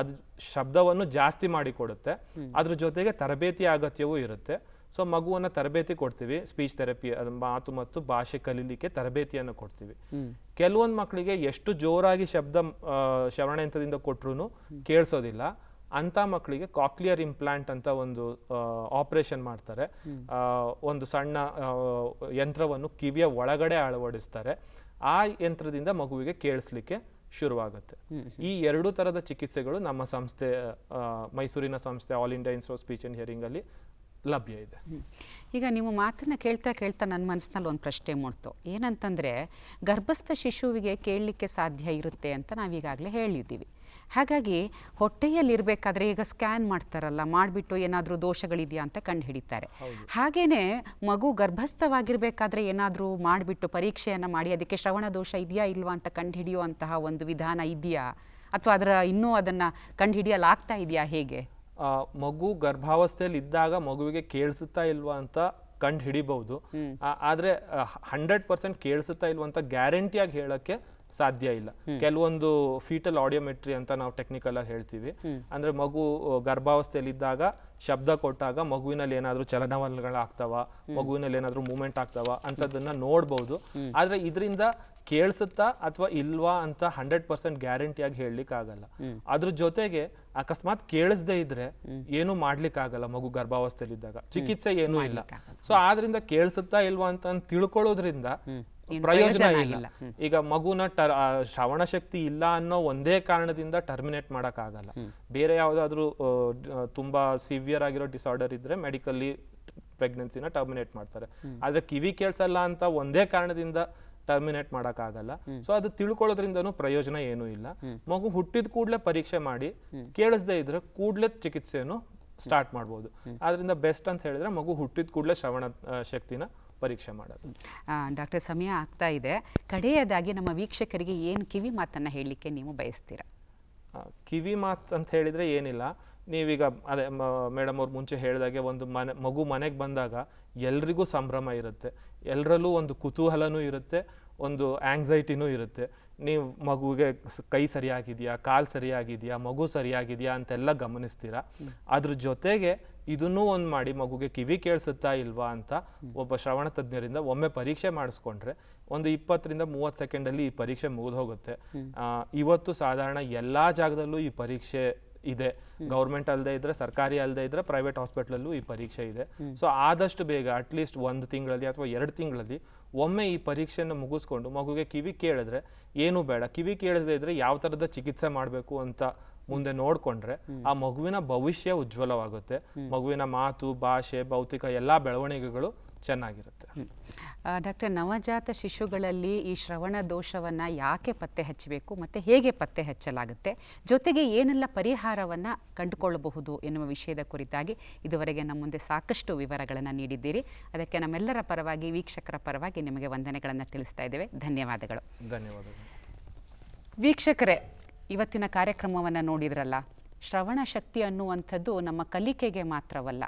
ಅದು ಶಬ್ದವನ್ನು ಜಾಸ್ತಿ ಮಾಡಿ ಕೊಡುತ್ತೆ. ಅದ್ರ ಜೊತೆಗೆ ತರಬೇತಿ ಅಗತ್ಯವೂ ಇರುತ್ತೆ. ಸೊ ಮಗುವನ್ನ ತರಬೇತಿ ಕೊಡ್ತೀವಿ, ಸ್ಪೀಚ್ ಥೆರಪಿ, ಮಾತು ಮತ್ತು ಭಾಷೆ ಕಲೀಲಿಕ್ಕೆ ತರಬೇತಿಯನ್ನು ಕೊಡ್ತೀವಿ. ಕೆಲವೊಂದು ಮಕ್ಕಳಿಗೆ ಎಷ್ಟು ಜೋರಾಗಿ ಶ್ರವಣ ಯಂತ್ರದಿಂದ ಕೊಟ್ರು ಕೇಳಿಸೋದಿಲ್ಲ. ಅಂತ ಮಕ್ಕಳಿಗೆ ಕಾಕ್ಲಿಯರ್ ಇಂಪ್ಲಾಂಟ್ ಅಂತ ಒಂದು ಆಪರೇಷನ್ ಮಾಡ್ತಾರೆ. ಒಂದು ಸಣ್ಣ ಯಂತ್ರವನ್ನು ಕಿವಿಯ ಒಳಗಡೆ ಅಳವಡಿಸ್ತಾರೆ. ಆ ಯಂತ್ರದಿಂದ ಮಗುವಿಗೆ ಕೇಳಿಸ್ಲಿಕ್ಕೆ ಶುರುವಾಗುತ್ತೆ. ಈ 2 ಥರದ ಚಿಕಿತ್ಸೆಗಳು ನಮ್ಮ ಸಂಸ್ಥೆ, ಮೈಸೂರಿನ ಸಂಸ್ಥೆ all India institute of speech and hearing ಅಲ್ಲಿ ಲಭ್ಯ ಇದೆ. ಈಗ ನಿಮ್ಮ ಮಾತನ್ನ ಕೇಳ್ತಾ ನನ್ನ ಮನಸ್ಸಿನಲ್ಲಿ ಒಂದು ಪ್ರಶ್ನೆ ಮೂಡ್ತು. ಏನಂತಂದರೆ, ಗರ್ಭಸ್ಥ ಶಿಶುವಿಗೆ ಕೇಳಲಿಕ್ಕೆ ಸಾಧ್ಯ ಇರುತ್ತೆ ಅಂತ ನಾವೀಗಾಗಲೇ ಹೇಳಿದ್ದೀವಿ. ಹಾಗಾಗಿ ಹೊಟ್ಟೆಯಲ್ಲಿರಬೇಕಾದ್ರೆ ಈಗ ಸ್ಕ್ಯಾನ್ ಮಾಡ್ತಾರಲ್ಲ, ಮಾಡಿಬಿಟ್ಟು ಏನಾದರೂ ದೋಷಗಳಿದೆಯಾ ಅಂತ ಕಂಡು ಹಿಡಿತಾರೆ. ಹಾಗೇನೆ ಮಗು ಗರ್ಭಸ್ಥವಾಗಿರಬೇಕಾದ್ರೆ ಏನಾದರೂ ಮಾಡಿಬಿಟ್ಟು ಪರೀಕ್ಷೆಯನ್ನು ಮಾಡಿ ಅದಕ್ಕೆ ಶ್ರವಣ ದೋಷ ಇದೆಯಾ ಇಲ್ವಾ ಅಂತ ಕಂಡು ಹಿಡಿಯುವಂತಹ ಒಂದು ವಿಧಾನ ಇದೆಯಾ, ಅಥವಾ ಇನ್ನೂ ಅದನ್ನು ಕಂಡು ಹಿಡಿಯಲಾಗ್ತಾ ಇದೆಯಾ, ಹೇಗೆ? ಮಗು ಗರ್ಭಾವಸ್ಥೆಯಲ್ಲಿ ಇದ್ದಾಗ ಮಗುವಿಗೆ ಕೇಳಿಸುತ್ತಾ ಇಲ್ವಾ ಅಂತ ಕಂಡು ಹಿಡಿಬಹುದು. ಆದ್ರೆ 100% ಕೇಳಿಸುತ್ತಾ ಇಲ್ವಾ ಅಂತ ಗ್ಯಾರಂಟಿಯಾಗಿ ಹೇಳಕ್ಕೆ ಸಾಧ್ಯ ಇಲ್ಲ. ಕೆಲವೊಂದು ಫೀಟಲ್ ಆಡಿಯೋಮೆಟ್ರಿ ಅಂತ ನಾವು ಟೆಕ್ನಿಕಲ್ ಆಗಿ ಹೇಳ್ತೀವಿ. ಅಂದ್ರೆ ಮಗು ಗರ್ಭಾವಸ್ಥೆಯಲ್ಲಿ ಇದ್ದಾಗ ಶಬ್ದ ಕೊಟ್ಟಾಗ ಮಗುವಿನಲ್ಲಿ ಏನಾದ್ರೂ ಚಲನವಲನಗಳಾಗ್ತಾವ, ಮಗುವಿನಲ್ಲಿ ಏನಾದ್ರೂ ಮೂವ್ಮೆಂಟ್ ಆಗ್ತಾವ ಅಂತದನ್ನ ನೋಡ್ಬಹುದು. ಆದ್ರೆ ಇದರಿಂದ ಕೇಳಿಸುತ್ತಾ ಅಥವಾ ಇಲ್ವಾ ಅಂತ 100% ಗ್ಯಾರಂಟಿಯಾಗಿ ಹೇಳಲಿಕ್ಕೆ ಆಗಲ್ಲ. ಅದ್ರ ಜೊತೆಗೆ ಅಕಸ್ಮಾತ್ ಕೇಳಿಸದೇ ಇದ್ರೆ ಏನು ಮಾಡ್ಲಿಕ್ಕೆ ಆಗಲ್ಲ. ಮಗು ಗರ್ಭಾವಸ್ಥೆಯಲ್ಲಿ ಇದ್ದಾಗ ಚಿಕಿತ್ಸೆ ಏನೂ ಇಲ್ಲ. ಸೊ ಆದ್ರಿಂದ ಕೇಳಿಸುತ್ತಾ ಇಲ್ವಾ ಅಂತ ತಿಳ್ಕೊಳ್ಳೋದ್ರಿಂದ ಪ್ರಯೋಜನ ಇಲ್ಲ. ಈಗ ಮಗುನ ಶ್ರವಣ ಶಕ್ತಿ ಇಲ್ಲ ಅನ್ನೋ ಒಂದೇ ಕಾರಣದಿಂದ ಟರ್ಮಿನೇಟ್ ಮಾಡಕ್ ಆಗಲ್ಲ. ಬೇರೆ ಯಾವ್ದಾದ್ರು ತುಂಬಾ ಸಿವಿಯರ್ ಆಗಿರೋ ಡಿಸಾರ್ಡರ್ ಇದ್ರೆ ಮೆಡಿಕಲ್ಲಿ ಪ್ರೆಗ್ನೆನ್ಸಿನ ಟರ್ಮಿನೇಟ್ ಮಾಡ್ತಾರೆ. ಆದ್ರೆ ಕಿವಿ ಕೇಳಿಸಲ್ಲ ಅಂತ ಒಂದೇ ಕಾರಣದಿಂದ ಟರ್ಮಿನೇಟ್ ಮಾಡಕ್ ಆಗಲ್ಲ. ಸೊ ಅದು ತಿಳ್ಕೊಳ್ಳೋದ್ರಿಂದನೂ ಪ್ರಯೋಜನ ಏನೂ ಇಲ್ಲ. ಮಗು ಹುಟ್ಟಿದ ಕೂಡಲೇ ಪರೀಕ್ಷೆ ಮಾಡಿ ಕೇಳಿಸದೇ ಇದ್ರೆ ಕೂಡಲೇ ಚಿಕಿತ್ಸೆಯನ್ನು ಸ್ಟಾರ್ಟ್ ಮಾಡ್ಬೋದು. ಆದ್ರಿಂದ ಬೆಸ್ಟ್ ಅಂತ ಹೇಳಿದ್ರೆ ಮಗು ಹುಟ್ಟಿದ ಕೂಡಲೇ ಶ್ರವಣ ಶಕ್ತಿನ ಪರೀಕ್ಷೆ ಮಾಡೋದು. ಡಾಕ್ಟರ್, ಸಮಯ ಆಗ್ತಾ ಇದೆ. ಕಡೆಯದಾಗಿ ನಮ್ಮ ವೀಕ್ಷಕರಿಗೆ ಏನು ಕಿವಿ ಮಾತನ್ನ ಹೇಳಲಿಕ್ಕೆ ನೀವು ಬಯಸ್ತೀರಾ? ಕಿವಿ ಮಾತು ಅಂತ ಹೇಳಿದ್ರೆ ಏನಿಲ್ಲ, ನೀವೀಗ ಅದೇ ಮೇಡಮ್ ಅವ್ರು ಮುಂಚೆ ಹೇಳಿದಾಗೆ ಒಂದು ಮಗು ಮನೆಗೆ ಬಂದಾಗ ಎಲ್ರಿಗೂ ಸಂಭ್ರಮ ಇರುತ್ತೆ, ಎಲ್ಲರಲ್ಲೂ ಒಂದು ಕುತೂಹಲನೂ ಇರುತ್ತೆ, ಒಂದು ಆಂಗ್ಸೈಟಿನೂ ಇರುತ್ತೆ. ನೀವು ಮಗುವಿಗೆ ಕೈ ಸರಿಯಾಗಿದೆಯಾ, ಕಾಲು ಸರಿಯಾಗಿದೆಯಾ, ಮಗು ಸರಿಯಾಗಿದೆಯಾ ಅಂತೆಲ್ಲ ಗಮನಿಸ್ತೀರಾ. ಅದ್ರ ಜೊತೆಗೆ ಇದನ್ನೂ ಒಂದು ಮಾಡಿ ಮಗುಗೆ ಕಿವಿ ಕೇಳಿಸುತ್ತಾ ಇಲ್ವಾ ಅಂತ ಒಬ್ಬ ಶ್ರವಣ ತಜ್ಞರಿಂದ ಒಮ್ಮೆ ಪರೀಕ್ಷೆ ಮಾಡಿಸ್ಕೊಂಡ್ರೆ ಒಂದು 20ರಿಂದ 30 ಸೆಕೆಂಡಲ್ಲಿ ಈ ಪರೀಕ್ಷೆ ಮುಗಿದು ಹೋಗುತ್ತೆ. ಇವತ್ತು ಸಾಧಾರಣ ಎಲ್ಲಾ ಜಾಗದಲ್ಲೂ ಈ ಪರೀಕ್ಷೆ ಇದೆ. ಗೌರ್ಮೆಂಟ್ ಅಲ್ಲದೆ ಇದ್ರೆ, ಸರ್ಕಾರಿ ಅಲ್ಲದೆ ಇದ್ರೆ ಪ್ರೈವೇಟ್ ಹಾಸ್ಪಿಟಲಲ್ಲೂ ಈ ಪರೀಕ್ಷೆ ಇದೆ. ಸೊ ಆದಷ್ಟು ಬೇಗ ಅಟ್ಲೀಸ್ಟ್ 1 ತಿಂಗಳಲ್ಲಿ ಅಥವಾ 2 ತಿಂಗಳಲ್ಲಿ ಒಮ್ಮೆ ಈ ಪರೀಕ್ಷೆಯನ್ನು ಮುಗಿಸ್ಕೊಂಡು ಮಗುಗೆ ಕಿವಿ ಕೇಳಿದ್ರೆ, ಏನು ಬೇಡ ಕಿವಿ ಕೇಳಿಸದೇ ಇದ್ರೆ ಯಾವ ಥರದ ಚಿಕಿತ್ಸೆ ಮಾಡಬೇಕು ಅಂತ ಮುಂದೆ ನೋಡ್ಕೊಂಡ್ರೆ ಆ ಮಗುವಿನ ಭವಿಷ್ಯ ಉಜ್ವಲವಾಗುತ್ತೆ. ಮಗುವಿನ ಮಾತು, ಭಾಷೆ, ಭೌತಿಕ ಎಲ್ಲಾ ಬೆಳವಣಿಗೆಗಳು ಚೆನ್ನಾಗಿರುತ್ತೆ. ಡಾಕ್ಟರ್, ನವಜಾತ ಶಿಶುಗಳಲ್ಲಿ ಈ ಶ್ರವಣ ದೋಷವನ್ನು ಯಾಕೆ ಪತ್ತೆ ಹಚ್ಚಬೇಕು ಮತ್ತು ಹೇಗೆ ಪತ್ತೆ ಹಚ್ಚಲಾಗುತ್ತೆ, ಜೊತೆಗೆ ಏನೆಲ್ಲ ಪರಿಹಾರವನ್ನು ಕಂಡುಕೊಳ್ಳಬಹುದು ಎನ್ನುವ ವಿಷಯದ ಕುರಿತಾಗಿ ಇದುವರೆಗೆ ನಮ್ಮ ಮುಂದೆ ಸಾಕಷ್ಟು ವಿವರಗಳನ್ನು ನೀಡಿದ್ದೀರಿ. ಅದಕ್ಕೆ ನಮ್ಮೆಲ್ಲರ ಪರವಾಗಿ, ವೀಕ್ಷಕರ ಪರವಾಗಿ ನಿಮಗೆ ವಂದನೆಗಳನ್ನು ತಿಳಿಸ್ತಾ ಇದ್ದೇವೆ. ಧನ್ಯವಾದಗಳು. ಧನ್ಯವಾದಗಳು. ವೀಕ್ಷಕರೇ, ಇವತ್ತಿನ ಕಾರ್ಯಕ್ರಮವನ್ನು ನೋಡಿದ್ರಲ್ಲ. ಶ್ರವಣ ಶಕ್ತಿ ಅನ್ನುವಂಥದ್ದು ನಮ್ಮ ಕಲಿಕೆಗೆ ಮಾತ್ರವಲ್ಲ,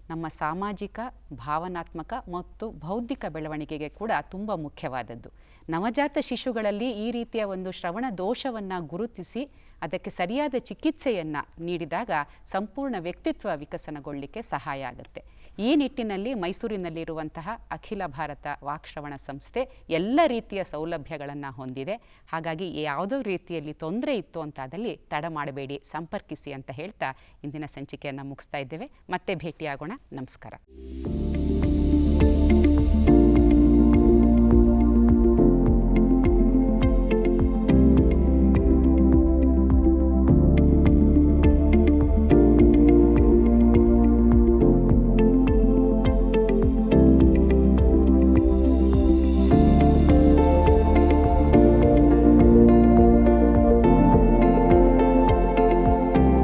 ನಮ್ಮ ಸಾಮಾಜಿಕ, ಭಾವನಾತ್ಮಕ ಮತ್ತು ಬೌದ್ಧಿಕ ಬೆಳವಣಿಗೆಗೆ ಕೂಡ ತುಂಬ ಮುಖ್ಯವಾದದ್ದು. ನವಜಾತ ಶಿಶುಗಳಲ್ಲಿ ಈ ರೀತಿಯ ಒಂದು ಶ್ರವಣ ದೋಷವನ್ನು ಗುರುತಿಸಿ ಅದಕ್ಕೆ ಸರಿಯಾದ ಚಿಕಿತ್ಸೆಯನ್ನು ನೀಡಿದಾಗ ಸಂಪೂರ್ಣ ವ್ಯಕ್ತಿತ್ವ ವಿಕಸನಗೊಳ್ಳಲಿಕ್ಕೆ ಸಹಾಯ ಆಗುತ್ತೆ. ಈ ನಿಟ್ಟಿನಲ್ಲಿ ಮೈಸೂರಿನಲ್ಲಿರುವಂತಹ ಅಖಿಲ ಭಾರತ ವಾಕ್ಶ್ರವಣ ಸಂಸ್ಥೆ ಎಲ್ಲ ರೀತಿಯ ಸೌಲಭ್ಯಗಳನ್ನು ಹೊಂದಿದೆ. ಹಾಗಾಗಿ ಯಾವುದೋ ರೀತಿಯಲ್ಲಿ ತೊಂದರೆ ಇತ್ತು ಅಂತಾದಲ್ಲಿ ತಡ ಮಾಡಬೇಡಿ, ಸಂಪರ್ಕಿಸಿ ಅಂತ ಹೇಳ್ತಾ ಇಂದಿನ ಸಂಚಿಕೆಯನ್ನು ಮುಗಿಸ್ತಾ ಇದ್ದೇವೆ. ಮತ್ತೆ ಭೇಟಿಯಾಗೋಣ. ನಮಸ್ಕಾರ.